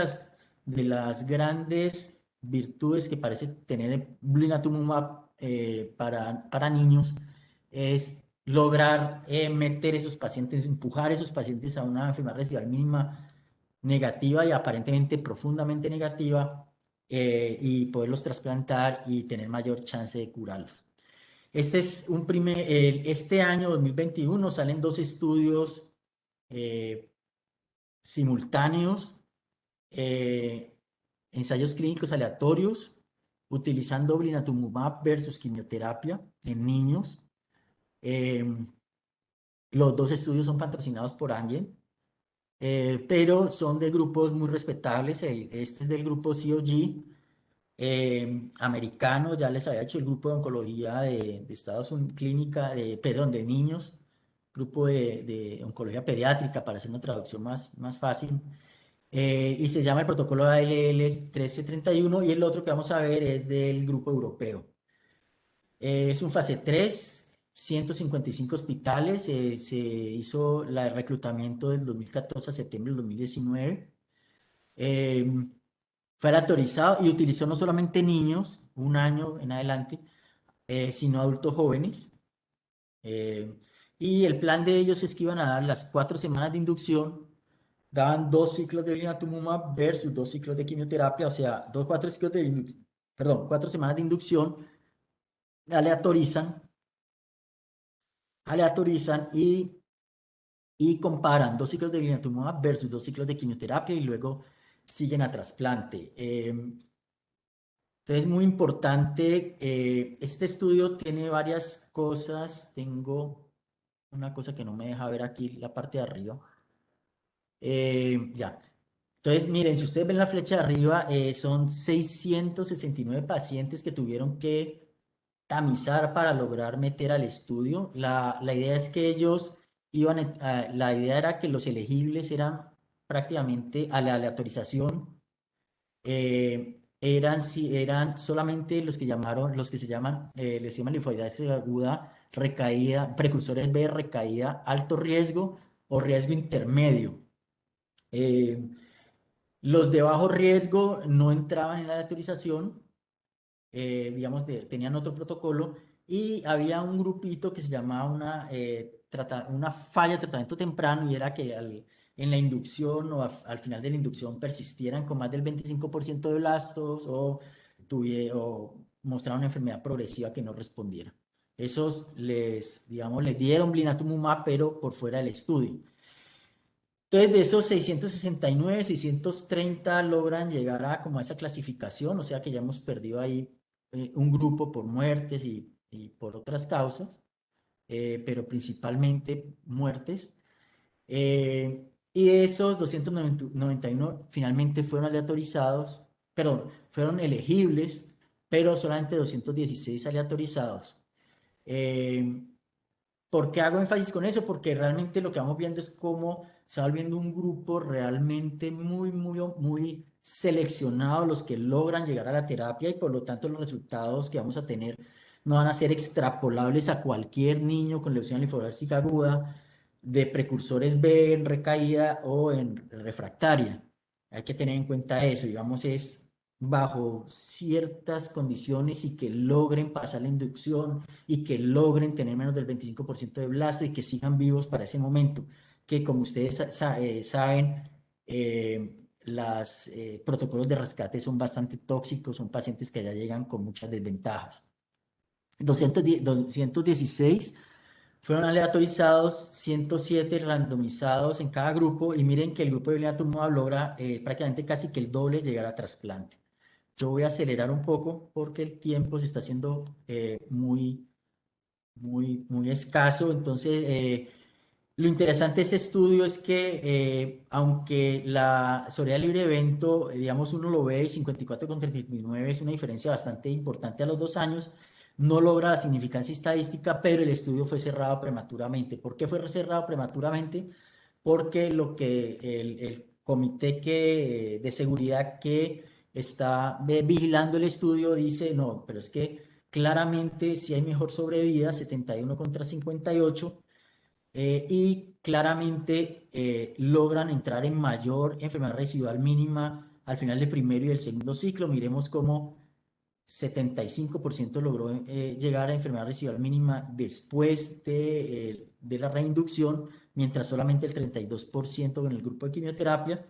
de las grandes virtudes que parece tener el blinatumomab para niños es lograr meter esos pacientes, empujar esos pacientes a una enfermedad residual mínima negativa y aparentemente profundamente negativa, y poderlos trasplantar y tener mayor chance de curarlos. Este año 2021 salen dos estudios eh, simultáneos, eh, ensayos clínicos aleatorios, utilizando blinatumomab versus quimioterapia en niños. Eh, los dos estudios son patrocinados por Amgen, pero son de grupos muy respetables. Este es del grupo COG, americano. Ya les había hecho el grupo de oncología de Estados Unidos, clínica, perdón, de niños, grupo de oncología pediátrica, para hacer una traducción más fácil. Y se llama el protocolo ALL 1331, y el otro que vamos a ver es del grupo europeo. Es un fase 3, 155 hospitales. Se hizo el reclutamiento del 2014 a septiembre del 2019. Fue autorizado y utilizó no solamente niños, un año en adelante, sino adultos jóvenes. Eh, y el plan de ellos es que iban a dar las 4 semanas de inducción, daban 2 ciclos de blinatumomab versus 2 ciclos de quimioterapia, o sea, 4 semanas de inducción, aleatorizan, aleatorizan y comparan 2 ciclos de blinatumomab versus 2 ciclos de quimioterapia y luego siguen a trasplante. Entonces, muy importante, este estudio tiene varias cosas. Tengo una cosa que no me deja ver aquí, la parte de arriba. Ya. Entonces, miren, si ustedes ven la flecha de arriba, son 669 pacientes que tuvieron que tamizar para lograr meter al estudio. La idea es que ellos la idea era que los elegibles eran prácticamente a la aleatorización, eran solamente los que se llaman leucemia linfoidea aguda, recaída, precursores B, recaída, alto riesgo o riesgo intermedio. Eh, los de bajo riesgo no entraban en la aleatorización, digamos, tenían otro protocolo, y había un grupito que se llamaba una falla de tratamiento temprano, y era que en la inducción o al final de la inducción persistieran con más del 25% de blastos o mostraron una enfermedad progresiva que no respondiera. Esos digamos, les dieron blinatumomab, pero por fuera del estudio. Entonces, de esos 669, 630 logran llegar a como a esa clasificación, o sea que ya hemos perdido ahí un grupo por muertes y por otras causas, pero principalmente muertes. Y de esos 291 finalmente fueron aleatorizados, perdón, fueron elegibles, pero solamente 216 aleatorizados. Eh, ¿Por qué hago énfasis con eso? Porque realmente lo que vamos viendo es cómo se va volviendo un grupo realmente muy seleccionado, los que logran llegar a la terapia y por lo tanto los resultados que vamos a tener no van a ser extrapolables a cualquier niño con leucemia linfoblástica aguda de precursores B en recaída o en refractaria. Hay que tener en cuenta eso, digamos, es bajo ciertas condiciones y que logren pasar la inducción y que logren tener menos del 25% de blasto y que sigan vivos para ese momento, que como ustedes saben, los protocolos de rescate son bastante tóxicos, son pacientes que ya llegan con muchas desventajas. 216 fueron aleatorizados, 107 randomizados en cada grupo y miren que el grupo de blinatumomab logra prácticamente casi que el doble llegar a trasplante. Yo voy a acelerar un poco porque el tiempo se está haciendo muy escaso. Entonces, lo interesante de ese estudio es que, aunque la sobriedad libre de evento, digamos, uno lo ve y 54,39 es una diferencia bastante importante a los 2 años, no logra la significancia estadística, pero el estudio fue cerrado prematuramente. ¿Por qué fue cerrado prematuramente? Porque lo que el comité de seguridad que está vigilando el estudio dice, no, pero es que claramente si hay mejor sobrevida, 71 contra 58, y claramente logran entrar en mayor enfermedad residual mínima al final del primero y del segundo ciclo. Miremos cómo 75% logró llegar a enfermedad residual mínima después de la reinducción, mientras solamente el 32% en el grupo de quimioterapia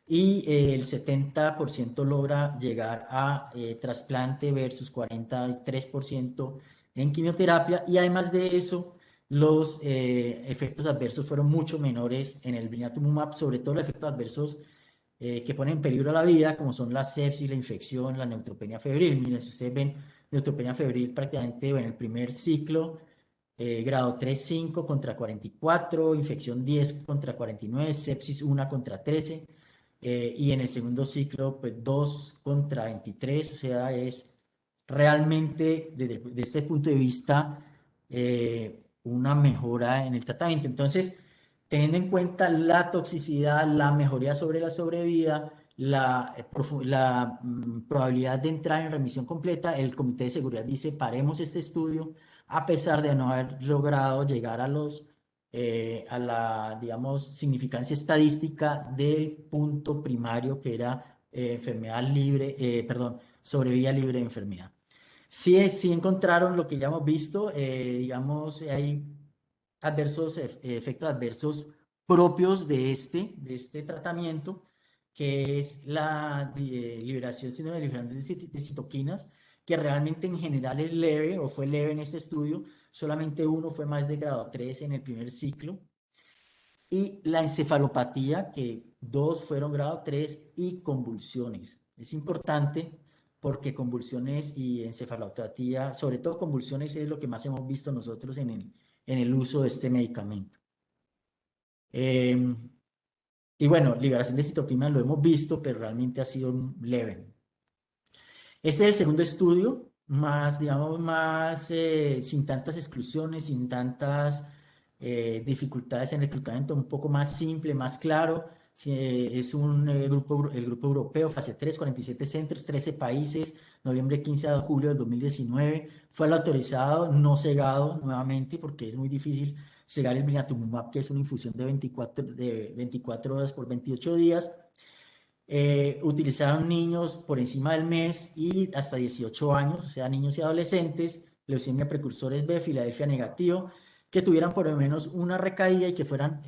y el 70% logra llegar a trasplante versus 43% en quimioterapia. Y además de eso, los efectos adversos fueron mucho menores en el blinatumomab, sobre todo los efectos adversos que ponen en peligro la vida, como son la sepsis, la infección, la neutropenia febril. Miren, si ustedes ven neutropenia febril prácticamente en el primer ciclo, grado 3,5 contra 44, infección 10 contra 49, sepsis 1 contra 13, y en el segundo ciclo, pues 2 contra 23, o sea, es realmente desde este punto de vista una mejora en el tratamiento. Entonces, teniendo en cuenta la toxicidad, la mejoría sobre la sobrevida, la probabilidad de entrar en remisión completa, el Comité de Seguridad dice, paremos este estudio, a pesar de no haber logrado llegar a la, digamos, significancia estadística del punto primario que era enfermedad libre, perdón, sobrevida libre de enfermedad. Sí encontraron lo que ya hemos visto, digamos, hay efectos adversos propios de este tratamiento, que es la liberación, síndrome de liberación de citoquinas, que realmente en general es leve o fue leve en este estudio, solamente uno fue más de grado 3 en el primer ciclo, y la encefalopatía, que 2 fueron grado 3 y convulsiones. Es importante porque convulsiones y encefalopatía, sobre todo convulsiones, es lo que más hemos visto nosotros en el uso de este medicamento. Y bueno, liberación de citoquinas lo hemos visto, pero realmente ha sido leve. Este es el segundo estudio, más, digamos, sin tantas exclusiones, sin tantas dificultades en reclutamiento, un poco más simple, más claro. Es el grupo europeo, fase 3, 47 centros, 13 países, noviembre 15 a julio del 2019. Fue el autorizado, no cegado nuevamente, porque es muy difícil cegar el blinatumomab, que es una infusión de 24 horas por 28 días. Utilizaron niños por encima del mes y hasta 18 años, o sea, niños y adolescentes, leucemia precursores B, Filadelfia negativo, que tuvieran por lo menos una recaída y que fueran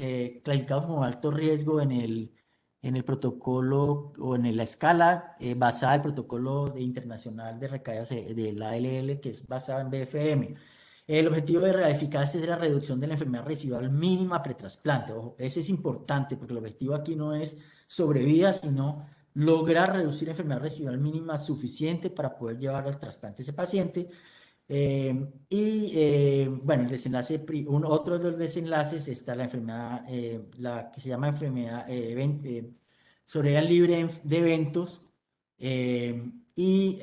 clasificados como alto riesgo en el protocolo o en la escala basada en el protocolo internacional de recaídas de la ALL, que es basada en BFM. El objetivo de la eficacia es la reducción de la enfermedad residual mínima pretrasplante. Ojo, ese es importante porque el objetivo aquí no es sobrevida, sino lograr reducir la enfermedad residual mínima suficiente para poder llevar al trasplante a ese paciente. Bueno, el desenlace, otro de los desenlaces está la enfermedad, la que se llama enfermedad psoriasis libre de eventos. Y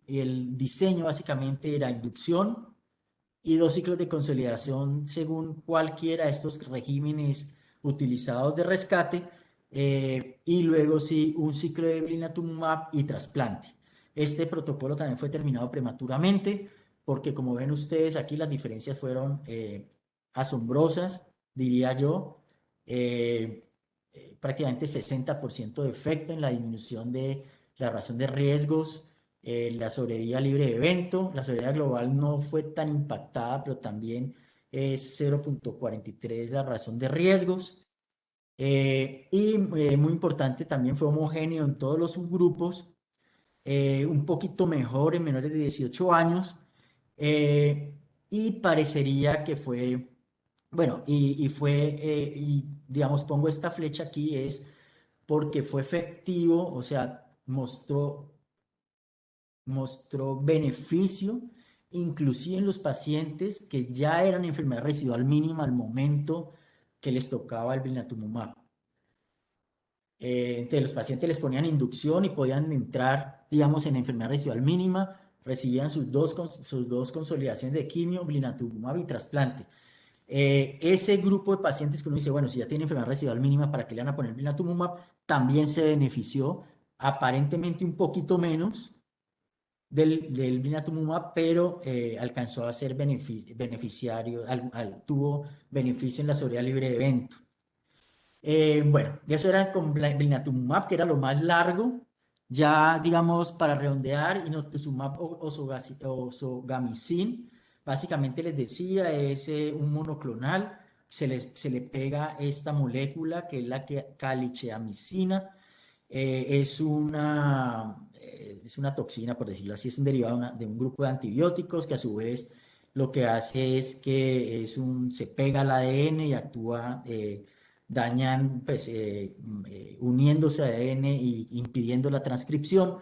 el diseño básicamente era inducción y 2 ciclos de consolidación según cualquiera de estos regímenes utilizados de rescate, y luego sí un ciclo de blinatumomab y trasplante. Este protocolo también fue terminado prematuramente porque, como ven ustedes aquí, las diferencias fueron asombrosas, diría yo. Prácticamente 60% de efecto en la disminución de la razón de riesgos, la sobrevida libre de evento. La sobrevida global no fue tan impactada, pero también es 0,43 la razón de riesgos. Muy importante, también fue homogéneo en todos los subgrupos, un poquito mejor en menores de 18 años, y parecería que fue, bueno, y digamos, pongo esta flecha aquí, es porque fue efectivo, o sea, mostró beneficio, inclusive en los pacientes que ya eran enfermedad residual mínima al momento que les tocaba el blinatumomab. Entonces, los pacientes les ponían inducción y podían entrar, digamos, en enfermedad residual mínima, recibían sus dos consolidaciones de quimio, blinatumomab y trasplante. Ese grupo de pacientes que uno dice, bueno, si ya tiene enfermedad residual mínima, ¿para qué le van a poner blinatumomab? También se benefició, aparentemente un poquito menos del blinatumomab, pero alcanzó a ser beneficiario, tuvo beneficio en la sobrevida libre de evento. Bueno, eso era con blinatumomab, que era lo más largo. Ya, digamos, para redondear, inotuzumab ozogamicin, básicamente les decía, es un monoclonal. Se le pega esta molécula, que es la calicheamicina. Es una toxina, por decirlo así, es un derivado de un grupo de antibióticos que a su vez lo que hace es que se pega al ADN y actúa, dañan, pues, uniéndose a ADN y impidiendo la transcripción.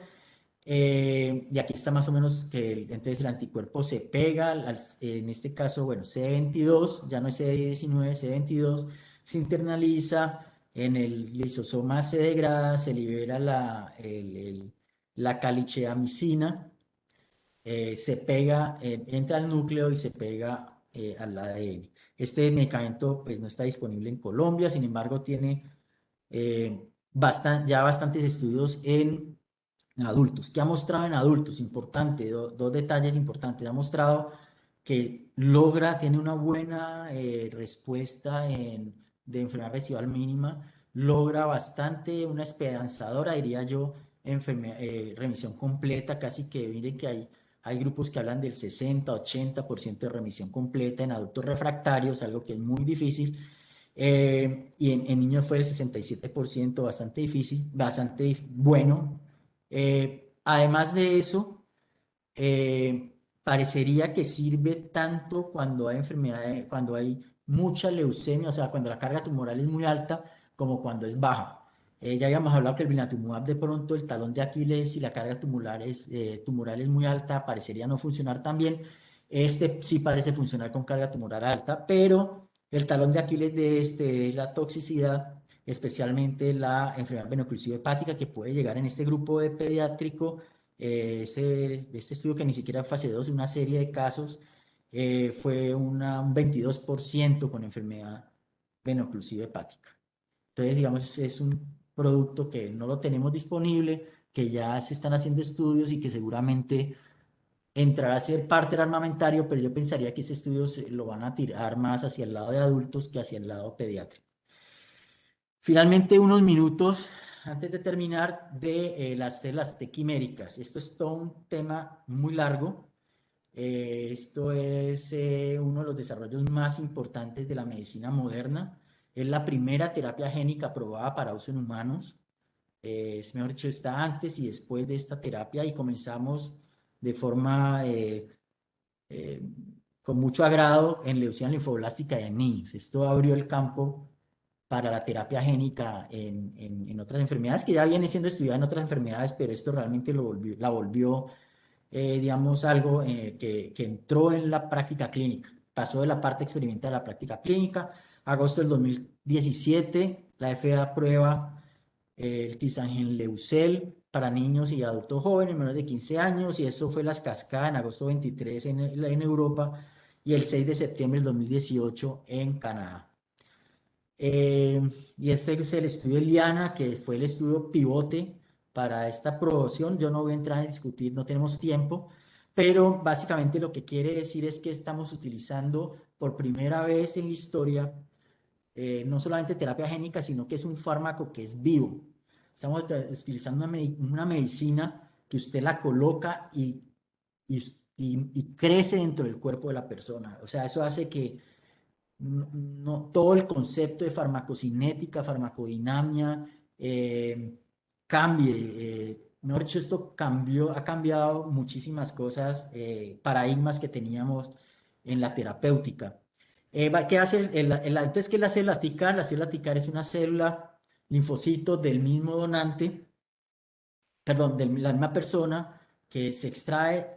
Y aquí está más o menos que entonces el anticuerpo se pega, en este caso, bueno, CD22, ya no es CD19, CD22, se internaliza en el lisosoma, se degrada, se libera la calicheamicina, se pega, entra al núcleo y se pega al ADN. Este medicamento pues no está disponible en Colombia, sin embargo tiene ya bastantes estudios en adultos. ¿Qué ha mostrado en adultos? Importante, dos detalles importantes. Ha mostrado que tiene una buena respuesta de enfermedad residual mínima, logra bastante, una esperanzadora, diría yo, remisión completa, casi que miren que hay grupos que hablan del 60-80% de remisión completa en adultos refractarios, algo que es muy difícil. Y en niños fue el 67%, bastante difícil, bastante bueno. Además de eso, parecería que sirve tanto cuando hay enfermedades, cuando hay mucha leucemia, o sea, cuando la carga tumoral es muy alta, como cuando es baja. Ya habíamos hablado que el blinatumomab, de pronto el talón de Aquiles, y la carga tumoral es muy alta, parecería no funcionar tan bien. Este sí parece funcionar con carga tumoral alta, pero el talón de Aquiles de este es la toxicidad, especialmente la enfermedad venoclusiva hepática, que puede llegar en este grupo de pediátrico. Este estudio, que ni siquiera fase 2, una serie de casos, fue un 22% con enfermedad venoclusiva hepática. Entonces, digamos, es un producto que no lo tenemos disponible, que ya se están haciendo estudios y que seguramente entrará a ser parte del armamentario, pero yo pensaría que ese estudio lo van a tirar más hacia el lado de adultos que hacia el lado pediátrico. Finalmente, unos minutos antes de terminar de las células T quiméricas. Esto es todo un tema muy largo. Esto es uno de los desarrollos más importantes de la medicina moderna. Es la primera terapia génica aprobada para uso en humanos. Es mejor dicho, está antes y después de esta terapia y comenzamos de forma eh, con mucho agrado en leucemia linfoblástica y en niños. Esto abrió el campo para la terapia génica en otras enfermedades que ya viene siendo estudiada en otras enfermedades, pero esto realmente la volvió, digamos, algo que entró en la práctica clínica. Pasó de la parte experimental a la práctica clínica. Agosto del 2017, la FDA aprueba el Tisangenleucel para niños y adultos jóvenes menores de 15 años, y eso fue las cascadas en agosto 23 en Europa y el 6 de septiembre del 2018 en Canadá. Eh, y este es el estudio Liana, que fue el estudio pivote para esta aprobación. Yo no voy a entrar a discutir, no tenemos tiempo, pero básicamente lo que quiere decir es que estamos utilizando por primera vez en la historia no solamente terapia génica, sino que es un fármaco que es vivo. Estamos utilizando una medicina que usted la coloca y, y crece dentro del cuerpo de la persona. O sea, eso hace que todo el concepto de farmacocinética, farmacodinamia, cambie. Mejor dicho, esto ha cambiado muchísimas cosas, paradigmas que teníamos en la terapéutica. ¿Qué hace entonces, qué es la célula ticar? La célula ticar es una célula linfocito del mismo donante, perdón, de la misma persona, que se extrae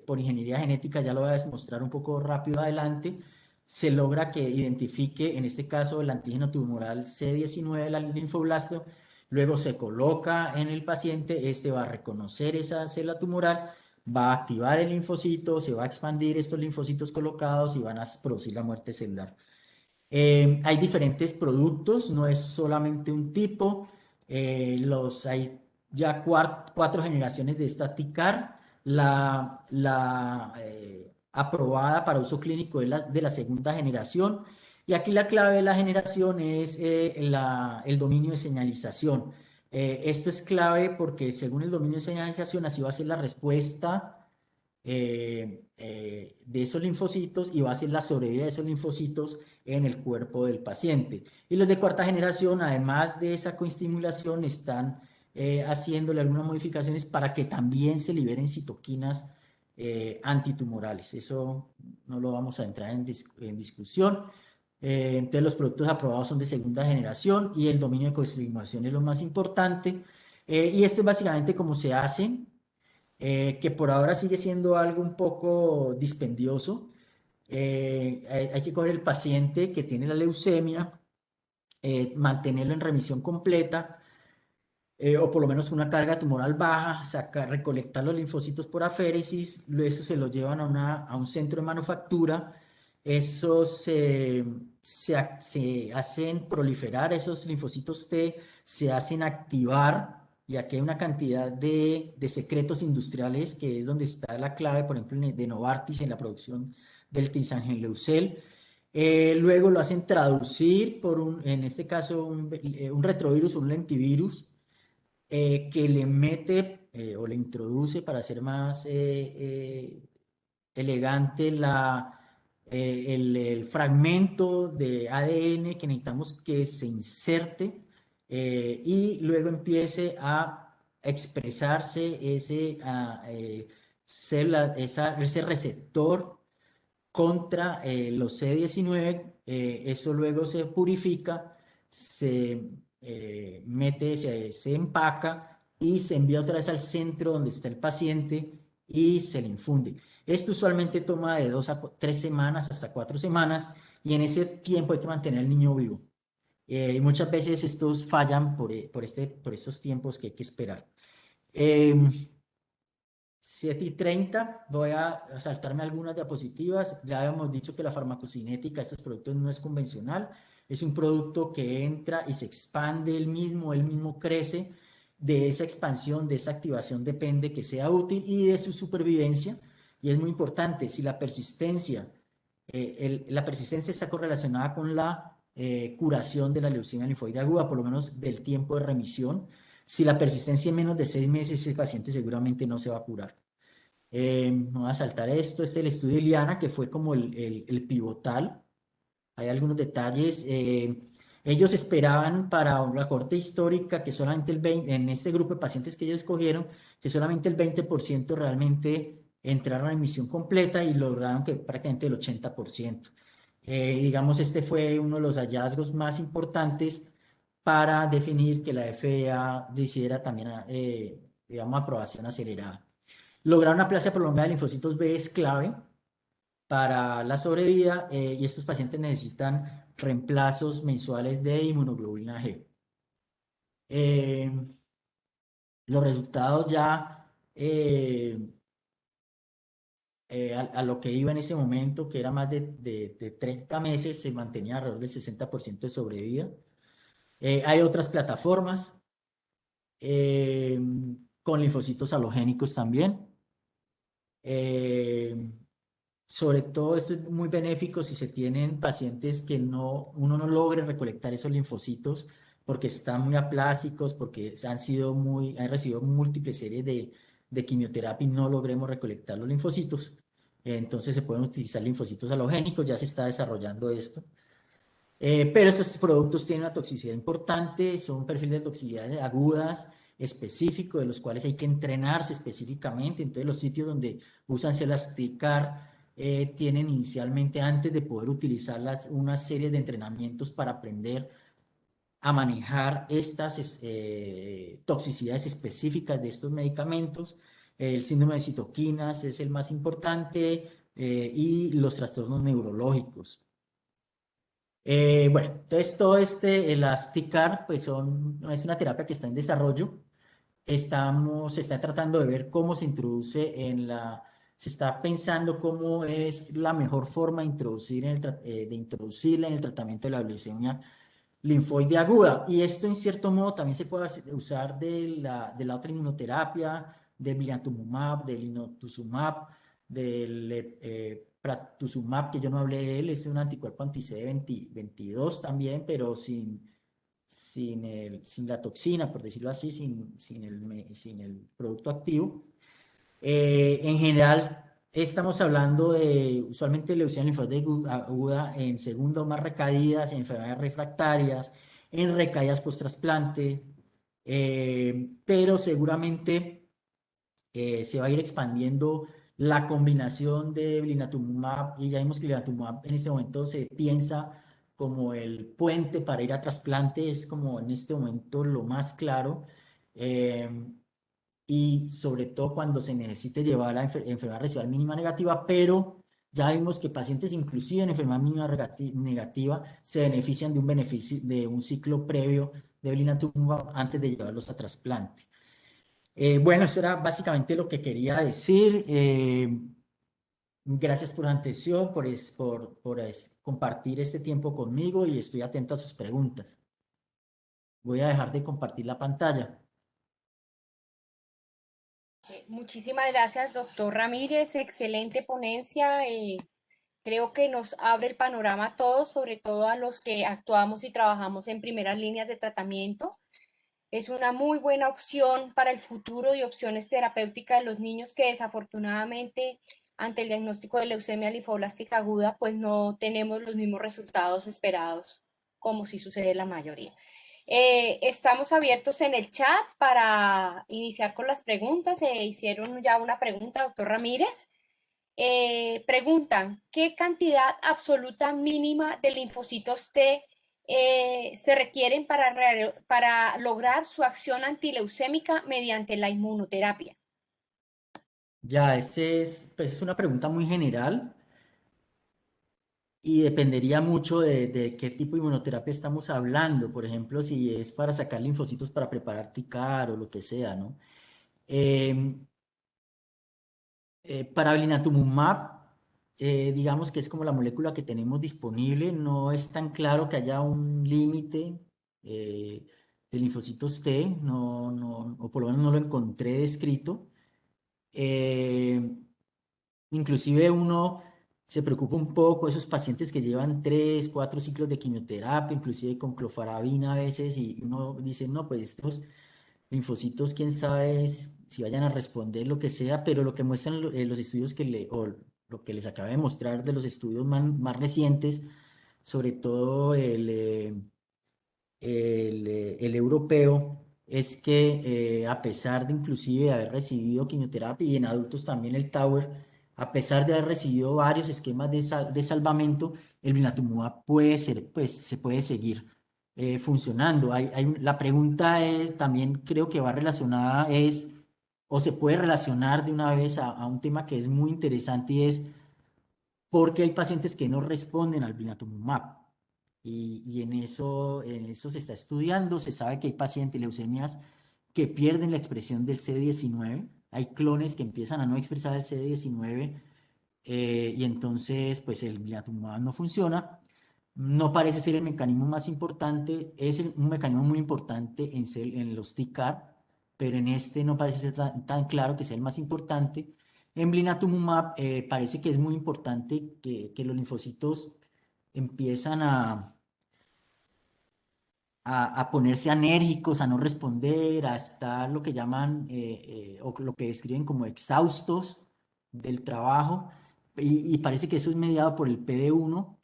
por ingeniería genética, ya lo voy a demostrar un poco rápido adelante. Se logra que identifique, en este caso, el antígeno tumoral CD19 del linfoblasto. Luego se coloca en el paciente, este va a reconocer esa célula tumoral, va a activar el linfocito, se va a expandir estos linfocitos colocados y van a producir la muerte celular. Hay diferentes productos, no es solamente un tipo. Hay ya cuatro generaciones de esta TICAR. La aprobada para uso clínico es de la segunda generación. Y aquí la clave de la generación es el dominio de señalización. Esto es clave porque según el dominio de señalización, así va a ser la respuesta de esos linfocitos y va a ser la sobrevida de esos linfocitos en el cuerpo del paciente. Y los de cuarta generación, además de esa coestimulación, están haciéndole algunas modificaciones para que también se liberen citoquinas antitumorales. Eso no lo vamos a entrar en discusión. Entonces los productos aprobados son de segunda generación y el dominio de coestimulación es lo más importante. Y esto es básicamente cómo se hace, que por ahora sigue siendo algo un poco dispendioso. Hay que coger el paciente que tiene la leucemia, mantenerlo en remisión completa, o por lo menos una carga tumoral baja, recolectar los linfocitos por aféresis, eso se lo llevan a un centro de manufactura, esos se hacen proliferar, esos linfocitos T se hacen activar, y aquí hay una cantidad de secretos industriales que es donde está la clave, por ejemplo, de Novartis en la producción del Tisangenleucel. Luego lo hacen traducir en este caso, un retrovirus, un lentivirus, que le mete o le introduce, para hacer más elegante, el fragmento de ADN que necesitamos que se inserte, y luego empiece a expresarse ese receptor contra los C19. Eso luego se purifica, se mete, se empaca y se envía otra vez al centro donde está el paciente y se le infunde. Esto usualmente toma de 2 a 3 semanas hasta 4 semanas, y en ese tiempo hay que mantener al niño vivo. Y muchas veces estos fallan por estos tiempos que hay que esperar. 7:30, voy a saltarme algunas diapositivas. Ya habíamos dicho que la farmacocinética de estos productos no es convencional, es un producto que entra y se expande él mismo crece. De esa expansión, de esa activación depende que sea útil y de su supervivencia. Y es muy importante, si la persistencia está correlacionada con la curación de la leucemia linfoide aguda, por lo menos del tiempo de remisión. Si la persistencia es menos de 6 meses, ese paciente seguramente no se va a curar. Me voy a saltar esto. Este es el estudio de Iliana, que fue como el pivotal. Hay algunos detalles. Ellos esperaban para la corte histórica que solamente en este grupo de pacientes que ellos escogieron, que solamente el 20% realmente entraron en emisión completa y lograron que prácticamente el 80%. Digamos, este fue uno de los hallazgos más importantes para definir que la FDA decidiera también, digamos, aprobación acelerada. Lograr una plaza prolongada de linfocitos B es clave para la sobrevida y estos pacientes necesitan reemplazos mensuales de inmunoglobulina G. Eh, los resultados ya a lo que iba en ese momento, que era más de 30 meses, se mantenía alrededor del 60% de sobrevida. Hay otras plataformas eh, con linfocitos halogénicos también. Eh, Sobre todo esto es muy benéfico si se tienen pacientes que uno no logre recolectar esos linfocitos porque están muy aplásicos, porque han recibido múltiples series de quimioterapia y no logremos recolectar los linfocitos. Entonces se pueden utilizar linfocitos halogénicos, ya se está desarrollando esto. Pero estos productos tienen una toxicidad importante, son perfiles de toxicidad agudas, específicos, de los cuales hay que entrenarse específicamente. Entonces, los sitios donde usan Celasticar tienen inicialmente, antes de poder utilizarlas, una serie de entrenamientos para aprender a manejar estas toxicidades específicas de estos medicamentos. El síndrome de citoquinas es el más importante y los trastornos neurológicos. Bueno, entonces todo este Elasticar, pues es una terapia que está en desarrollo. Se está tratando de ver cómo se introduce se está pensando cómo es la mejor forma de de introducirla en el tratamiento de la leucemia linfoide aguda. Y esto en cierto modo también se puede usar de la otra inmunoterapia, del blinatumomab, del inotuzumab, del pratuzumab, que yo no hablé de él, es un anticuerpo anti-CD22 también, pero sin la toxina, por decirlo así, sin el producto activo. En general, estamos hablando de usualmente leucemia linfoide aguda en segundo más recaídas, en enfermedades refractarias, en recaídas post-trasplante, pero seguramente se va a ir expandiendo la combinación de blinatumomab y ya vimos que blinatumomab en este momento se piensa como el puente para ir a trasplante, es como en este momento lo más claro. Eh, y sobre todo cuando se necesite llevar a enfermedad residual mínima negativa, pero ya vimos que pacientes inclusive en enfermedad mínima negativa se benefician de un beneficio de un ciclo previo de blinatumomab antes de llevarlos a trasplante. Bueno, eso era básicamente lo que quería decir. Gracias por la atención, por compartir este tiempo conmigo y estoy atento a sus preguntas. Voy a dejar de compartir la pantalla. Muchísimas gracias, doctor Ramírez. Excelente ponencia. Creo que nos abre el panorama a todos, sobre todo a los que actuamos y trabajamos en primeras líneas de tratamiento. Es una muy buena opción para el futuro y opciones terapéuticas de los niños que desafortunadamente ante el diagnóstico de leucemia linfoblástica aguda pues no tenemos los mismos resultados esperados como si sucede en la mayoría. Estamos abiertos en el chat para iniciar con las preguntas. Se hicieron ya una pregunta, doctor Ramírez. Preguntan, ¿qué cantidad absoluta mínima de linfocitos T se requieren para lograr su acción antileucémica mediante la inmunoterapia? Ya, pues es una pregunta muy general y dependería mucho de qué tipo de inmunoterapia estamos hablando. Por ejemplo, si es para sacar linfocitos para preparar TICAR o lo que sea, ¿no? Em, para blinatumomab, digamos que es como la molécula que tenemos disponible, no es tan claro que haya un límite eh, de linfocitos T, o por lo menos no lo encontré descrito. Eh, Inclusive uno se preocupa un poco de esos pacientes que llevan 3, 4 ciclos de quimioterapia, inclusive con clofarabina a veces, y uno dice, no, pues estos linfocitos, quién sabe si vayan a responder lo que sea, pero lo que muestran los estudios o lo que les acabo de mostrar de los estudios más recientes, sobre todo el europeo, es que a pesar de inclusive haber recibido quimioterapia y en adultos también el Tower, a pesar de haber recibido varios esquemas de salvamento, el blinatumomab puede ser, pues se puede seguir funcionando. La pregunta es, también creo que va relacionada es, o se puede relacionar de una vez a un tema que es muy interesante y es porque hay pacientes que no responden al blinatumomab. Y en eso se está estudiando. Se sabe que hay pacientes leucemias que pierden la expresión del CD19. Hay clones que empiezan a no expresar el CD19 y entonces pues el blinatumomab no funciona. No parece ser el mecanismo más importante, es un mecanismo muy importante en los TCAR, pero en este no parece ser tan claro que sea el más importante. En blinatumomab parece que es muy importante que los linfocitos empiezan a ponerse enérgicos, a no responder, a estar lo que llaman o lo que describen como exhaustos del trabajo, y parece que eso es mediado por el PD-1,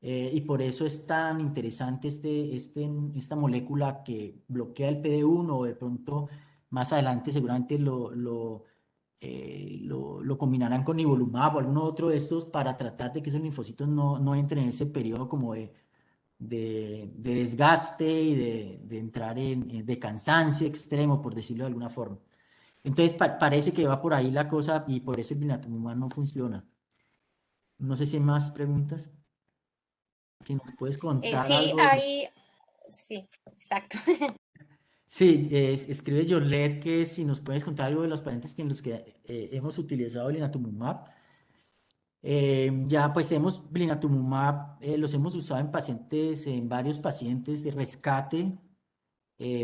y por eso es tan interesante esta molécula que bloquea el PD-1, o de pronto más adelante seguramente lo combinarán con nivolumab o alguno otro de estos para tratar de que esos linfocitos no entren en ese periodo como de desgaste y de entrar de cansancio extremo, por decirlo de alguna forma. Entonces parece que va por ahí la cosa y por eso el blinatumomab no funciona. No sé si hay más preguntas. Si nos puedes contar Sí, algo de los... hay, sí, exacto. Sí, escribe Jorlet que si nos puedes contar algo de los pacientes que en los que hemos utilizado el blinatumomab. Ya pues hemos blinatumomab, los hemos usado en pacientes, en varios pacientes de rescate,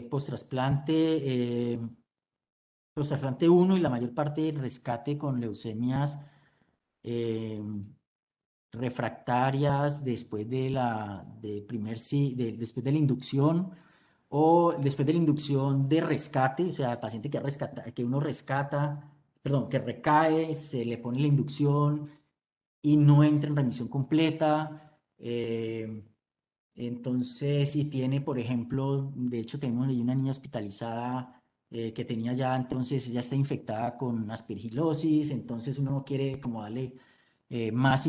post-trasplante, trasplante 1 y la mayor parte del rescate con leucemias eh, refractarias después después de la inducción o después de la inducción de rescate, o sea, el paciente que uno rescata, perdón, que recae, se le pone la inducción y no entra en remisión completa. Entonces, si tiene, por ejemplo, de hecho tenemos ahí una niña hospitalizada que tenía ya, entonces ya está infectada con aspergilosis, entonces uno no quiere como darle más,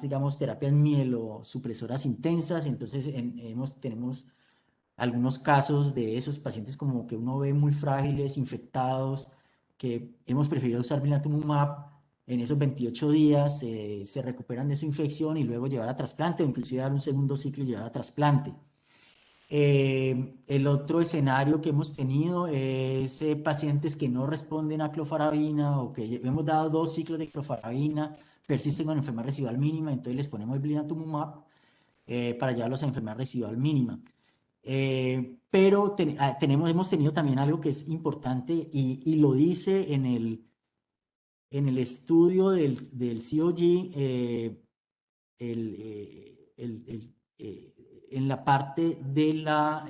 digamos, terapias mielosupresoras intensas, entonces tenemos algunos casos de esos pacientes como que uno ve muy frágiles, infectados, que hemos preferido usar blinatumomab en esos 28 días, se recuperan de su infección y luego llevar a trasplante o inclusive dar un segundo ciclo y llevar a trasplante. El otro escenario que hemos tenido es pacientes que no responden a clofarabina o que hemos dado 2 ciclos de clofarabina, persisten con enfermedad residual mínima, entonces les ponemos el blinatumomab para llevarlos a enfermedad residual mínima. Pero hemos tenido también algo que es importante y lo dice en el estudio del COG, en la parte de la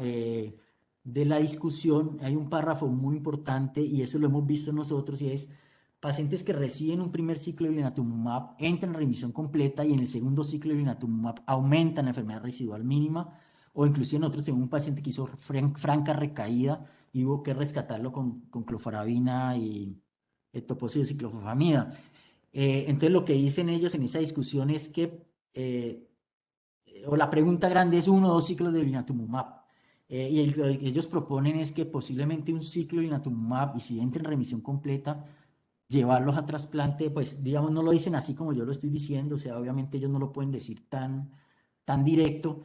discusión hay un párrafo muy importante y eso lo hemos visto nosotros y es pacientes que reciben un primer ciclo de blinatumomab entran en remisión completa y en el segundo ciclo de blinatumomab aumentan la enfermedad residual mínima, o inclusive nosotros tenemos un paciente que hizo franca recaída y hubo que rescatarlo con clofarabina y etoposide ciclofosfamida. Entonces lo que dicen ellos en esa discusión es que o la pregunta grande es 1 o 2 ciclos de blinatumomab. Y lo que ellos proponen es que posiblemente un ciclo de blinatumomab, y si entra en remisión completa, llevarlos a trasplante, pues digamos, no lo dicen así como yo lo estoy diciendo, o sea, obviamente ellos no lo pueden decir tan directo,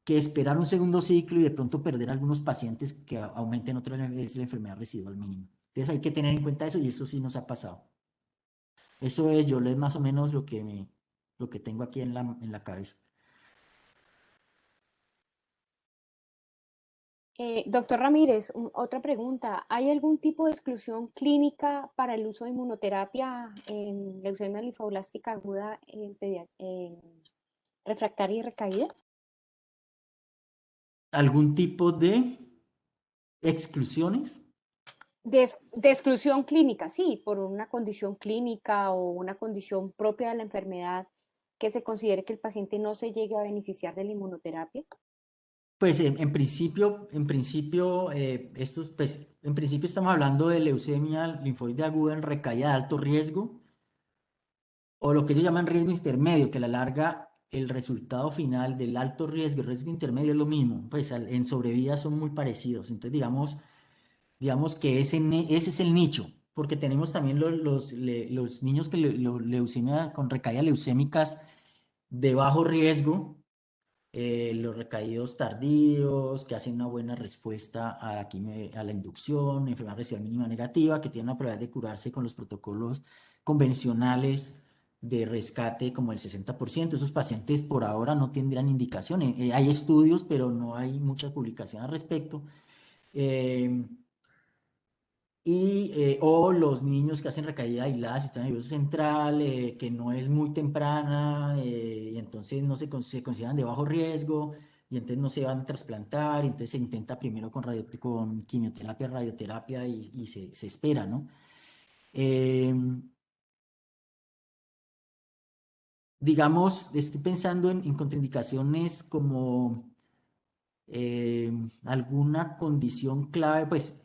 que esperar un segundo ciclo y de pronto perder algunos pacientes que aumenten otra vez la enfermedad residual mínima. Entonces hay que tener en cuenta eso y eso sí nos ha pasado. Eso es, yo les más o menos lo que tengo aquí en la cabeza. Doctor Ramírez, otra pregunta. ¿Hay algún tipo de exclusión clínica para el uso de inmunoterapia en leucemia linfoblástica aguda en refractaria y recaída? ¿Algún tipo de exclusiones? de exclusión clínica, sí, por una condición clínica o una condición propia de la enfermedad que se considere que el paciente no se llegue a beneficiar de la inmunoterapia. Pues en principio estamos hablando de leucemia linfoide aguda en recaída de alto riesgo, o lo que ellos llaman riesgo intermedio, que a la larga el resultado final del alto riesgo y riesgo intermedio es lo mismo, pues en sobrevida son muy parecidos. Entonces, digamos que ese es el nicho, porque tenemos también los niños que leucemia con recaídas leucémicas de bajo riesgo, los recaídos tardíos, que hacen una buena respuesta a a la inducción, enfermedad residual mínima negativa, que tienen una probabilidad de curarse con los protocolos convencionales de rescate como el 60%. Esos pacientes por ahora no tendrían indicaciones. Hay estudios, pero no hay mucha publicación al respecto. Eh, o los niños que hacen recaída aislada del sistema nervioso central, que no es muy temprana, y entonces no se consideran de bajo riesgo, y entonces no se van a trasplantar, y entonces se intenta primero con quimioterapia, radioterapia, y se espera, ¿no? Digamos, estoy pensando en contraindicaciones como alguna condición clave, pues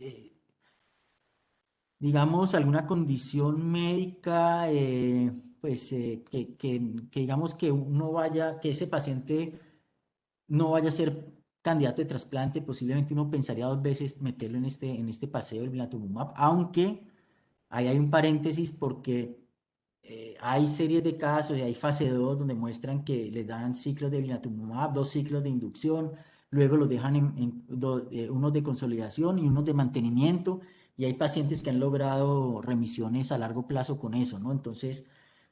digamos, alguna condición médica, pues que digamos que uno vaya, que ese paciente no vaya a ser candidato de trasplante, posiblemente uno pensaría dos veces meterlo en este paseo del blinatumomab, aunque ahí hay un paréntesis porque hay series de casos y hay fase 2 donde muestran que le dan ciclos de blinatumomab, dos ciclos de inducción, luego los dejan unos de consolidación y unos de mantenimiento, y hay pacientes que han logrado remisiones a largo plazo con eso, ¿no? Entonces,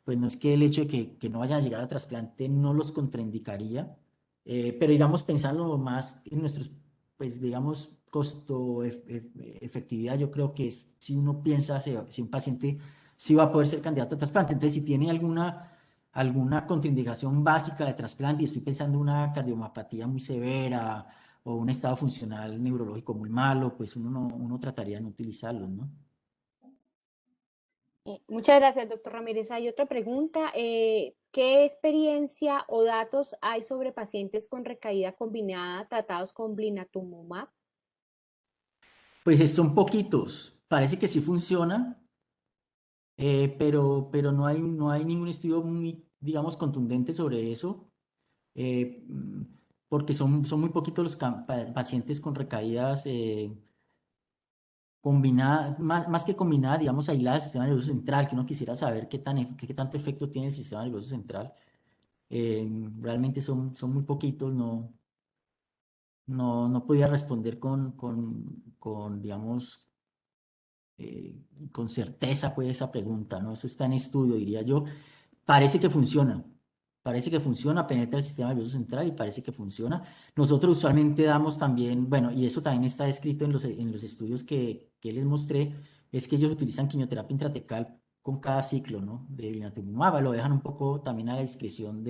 pues no es que el hecho de que no vayan a llegar a trasplante no los contraindicaría, pero digamos, pensando más en nuestros, pues digamos, efectividad, yo creo que si uno piensa si un paciente sí va a poder ser candidato a trasplante. Entonces, si tiene alguna contraindicación básica de trasplante, y estoy pensando en una cardiomapatía muy severa o un estado funcional neurológico muy malo, pues uno trataría de no utilizarlos, ¿no? Muchas gracias, doctor Ramírez. Hay otra pregunta. ¿Qué experiencia o datos hay sobre pacientes con recaída combinada tratados con blinatumomab? Pues son poquitos. Parece que sí funciona, pero no hay ningún estudio muy, digamos, contundente sobre eso, eh, mm, porque son muy poquitos los pacientes con recaídas combinada, más que combinada, digamos, aislada del sistema nervioso central, que uno quisiera saber qué tanto efecto tiene el sistema nervioso central. Eh, Realmente son muy poquitos, no podía responder digamos, eh, con certeza pues esa pregunta, ¿no? Eso está en estudio, diría yo. Parece que funciona. Parece que funciona, penetra el sistema nervioso central y parece que funciona. Nosotros usualmente damos también, bueno, y eso también está escrito en los estudios que les mostré, es que ellos utilizan quimioterapia intratecal con cada ciclo, ¿no? De blinatumomab, lo dejan un poco también a la discreción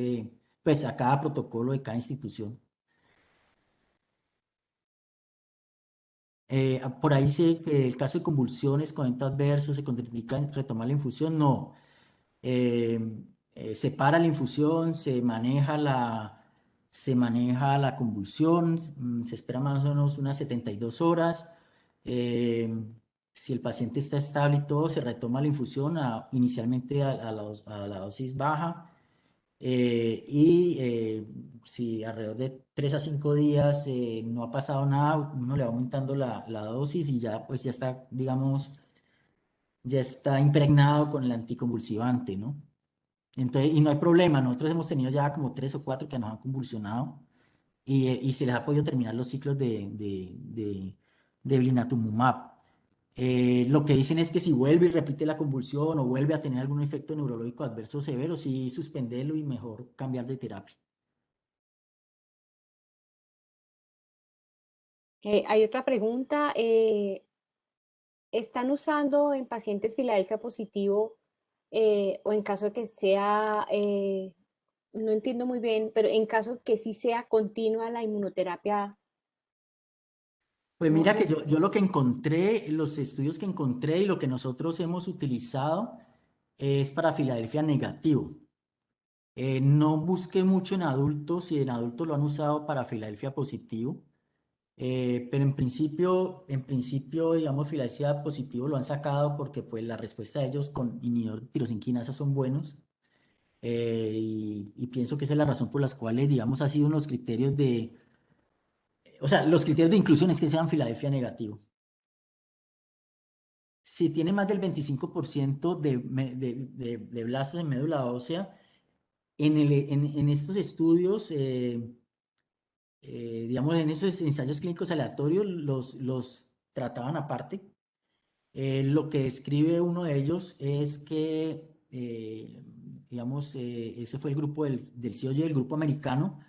pues a cada protocolo de cada institución. Por ahí sé que el caso de convulsiones con eventos adversos se contraindica en retomar la infusión, no. eh, Se para la infusión, se maneja la convulsión, se espera más o menos unas 72 horas. eh, si el paciente está estable y todo, se retoma la infusión inicialmente a la dosis baja. Si alrededor de 3 a 5 días no ha pasado nada, uno le va aumentando la dosis y ya, pues ya está, digamos, ya está impregnado con el anticonvulsivante, ¿no? Entonces, y no hay problema, nosotros hemos tenido ya como tres o cuatro que nos han convulsionado, y se les ha podido terminar los ciclos de blinatumomab. Lo que dicen es que si vuelve y repite la convulsión o vuelve a tener algún efecto neurológico adverso severo, sí suspenderlo y mejor cambiar de terapia. Hay otra pregunta. ¿Están usando en pacientes Filadelfia positivo o en caso de que sea, no entiendo muy bien, pero en caso que sí sea continua la inmunoterapia? Pues Muy, mira que muy yo lo que encontré, los estudios que encontré y lo que nosotros hemos utilizado es para Filadelfia negativo. No busqué mucho en adultos y en adultos lo han usado para Filadelfia positivo. Pero en principio, digamos, Filadelfia positivo lo han sacado porque pues la respuesta de ellos con inhibidor de tirosinquinasa son buenos. Y pienso que esa es la razón por las cuales, digamos, ha sido unos criterios de, o sea, los criterios de inclusión es que sean Filadelfia negativo. Si tiene más del 25% de blastos en médula ósea, en estos estudios, digamos, en esos ensayos clínicos aleatorios, los trataban aparte. Lo que describe uno de ellos es que, digamos, ese fue el grupo del COG, el grupo americano.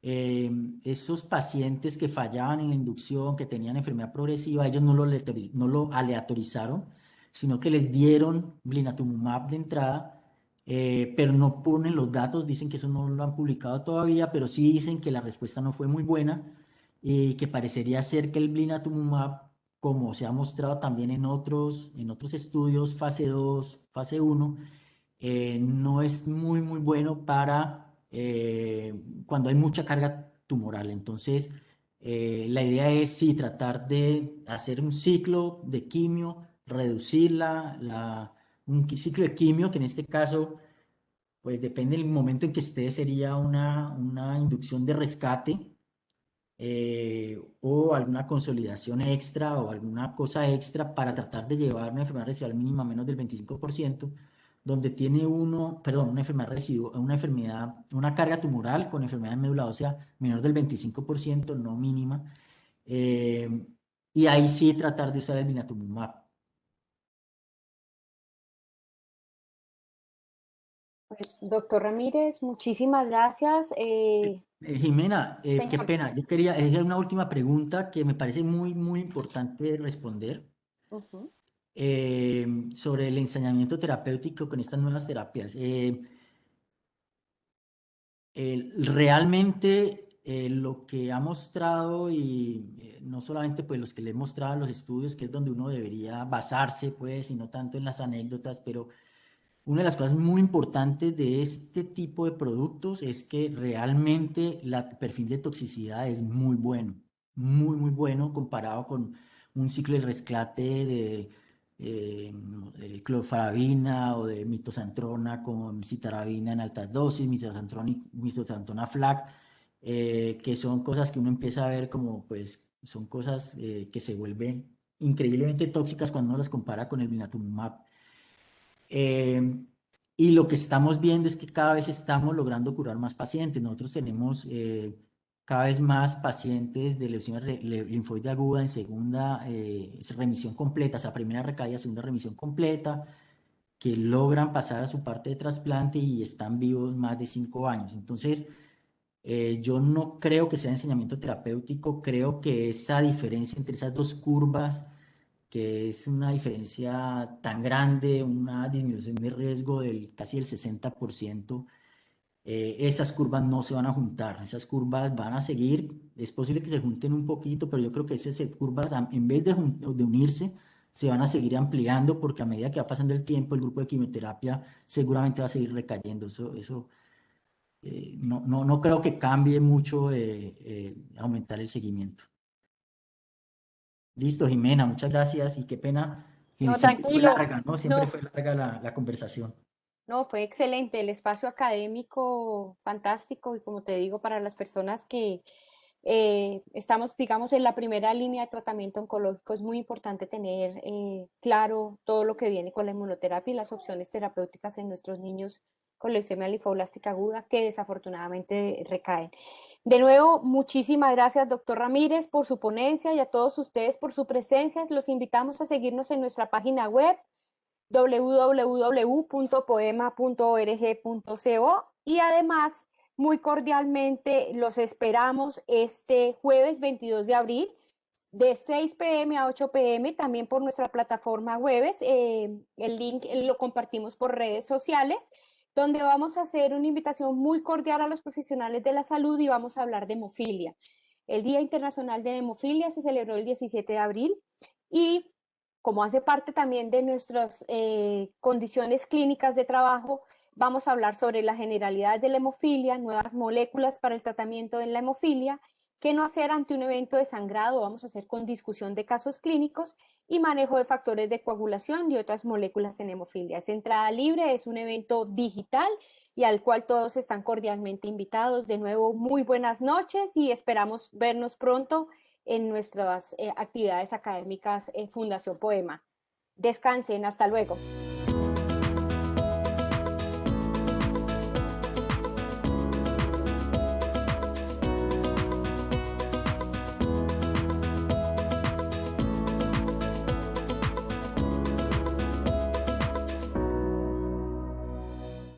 Esos pacientes que fallaban en la inducción, que tenían enfermedad progresiva, ellos no lo aleatorizaron, sino que les dieron blinatumomab de entrada, pero no ponen los datos, dicen que eso no lo han publicado todavía, pero sí dicen que la respuesta no fue muy buena y que parecería ser que el blinatumomab, como se ha mostrado también en otros estudios, fase 2 fase 1, no es muy bueno para cuando hay mucha carga tumoral. Entonces, la idea es sí tratar de hacer un ciclo de quimio, reducir un ciclo de quimio, que en este caso, pues depende del momento en que esté, sería una inducción de rescate o alguna consolidación extra o alguna cosa extra para tratar de llevar una enfermedad residual mínima a menos del 25%, donde tiene uno, perdón, una enfermedad residual, una enfermedad, una carga tumoral con enfermedad de médula ósea menor del 25%, no mínima, eh, y ahí sí tratar de usar el blinatumomab. pues, doctor Ramírez, muchísimas gracias. Jimena, qué Señor. pena, yo quería hacer una última pregunta que me parece muy importante responder. Ujú. Sobre el ensañamiento terapéutico con estas nuevas terapias. Realmente lo que ha mostrado y no solamente pues los que le he mostrado en los estudios, que es donde uno debería basarse pues y no tanto en las anécdotas, pero una de las cosas muy importantes de este tipo de productos es que realmente el perfil de toxicidad es muy bueno, muy bueno comparado con un ciclo de rescate de clofarabina o de mitosantrona con citarabina en altas dosis, mitosantrona flac, que son cosas que uno empieza a ver como pues son cosas que se vuelven increíblemente tóxicas cuando uno las compara con el blinatumomab. Eh, y lo que estamos viendo es que cada vez estamos logrando curar más pacientes. Nosotros tenemos cada vez más pacientes de leucemia linfoide aguda en segunda remisión completa, o sea, primera recaída, segunda remisión completa, que logran pasar a su parte de trasplante y están vivos más de 5 años. Entonces, yo no creo que sea enseñamiento terapéutico, creo que esa diferencia entre esas dos curvas que es una diferencia tan grande, una disminución de riesgo del casi el 60%, esas curvas no se van a juntar, esas curvas van a seguir, es posible que se junten un poquito, pero yo creo que esas curvas, en vez de unirse, se van a seguir ampliando porque a medida que va pasando el tiempo, el grupo de quimioterapia seguramente va a seguir recayendo. Eso no creo que cambie mucho aumentar el seguimiento. Listo, Jimena, muchas gracias y qué pena, que No, siempre fue tranquilo. larga, ¿no? Siempre No, fue larga la conversación. no, fue excelente. El espacio académico fantástico y como te digo, para las personas que estamos, digamos, en la primera línea de tratamiento oncológico, es muy importante tener claro todo lo que viene con la inmunoterapia y las opciones terapéuticas en nuestros niños con leucemia linfoblástica aguda que desafortunadamente recaen. De nuevo, muchísimas gracias, doctor Ramírez, por su ponencia y a todos ustedes por su presencia. Los invitamos a seguirnos en nuestra página web www.poema.org.co y además muy cordialmente los esperamos este jueves 22 de abril de 6 p.m. a 8 p.m. también por nuestra plataforma web. El link lo compartimos por redes sociales donde vamos a hacer una invitación muy cordial a los profesionales de la salud y vamos a hablar de hemofilia. El Día Internacional de la Hemofilia se celebró el 17 de abril y como hace parte también de nuestras condiciones clínicas de trabajo, vamos a hablar sobre la generalidad de la hemofilia, nuevas moléculas para el tratamiento de la hemofilia, qué no hacer ante un evento de sangrado, vamos a hacer con discusión de casos clínicos y manejo de factores de coagulación y otras moléculas en hemofilia. Es entrada libre, es un evento digital y al cual todos están cordialmente invitados. De nuevo, muy buenas noches y esperamos vernos pronto en nuestras actividades académicas Fundación Poema. Descansen, hasta luego.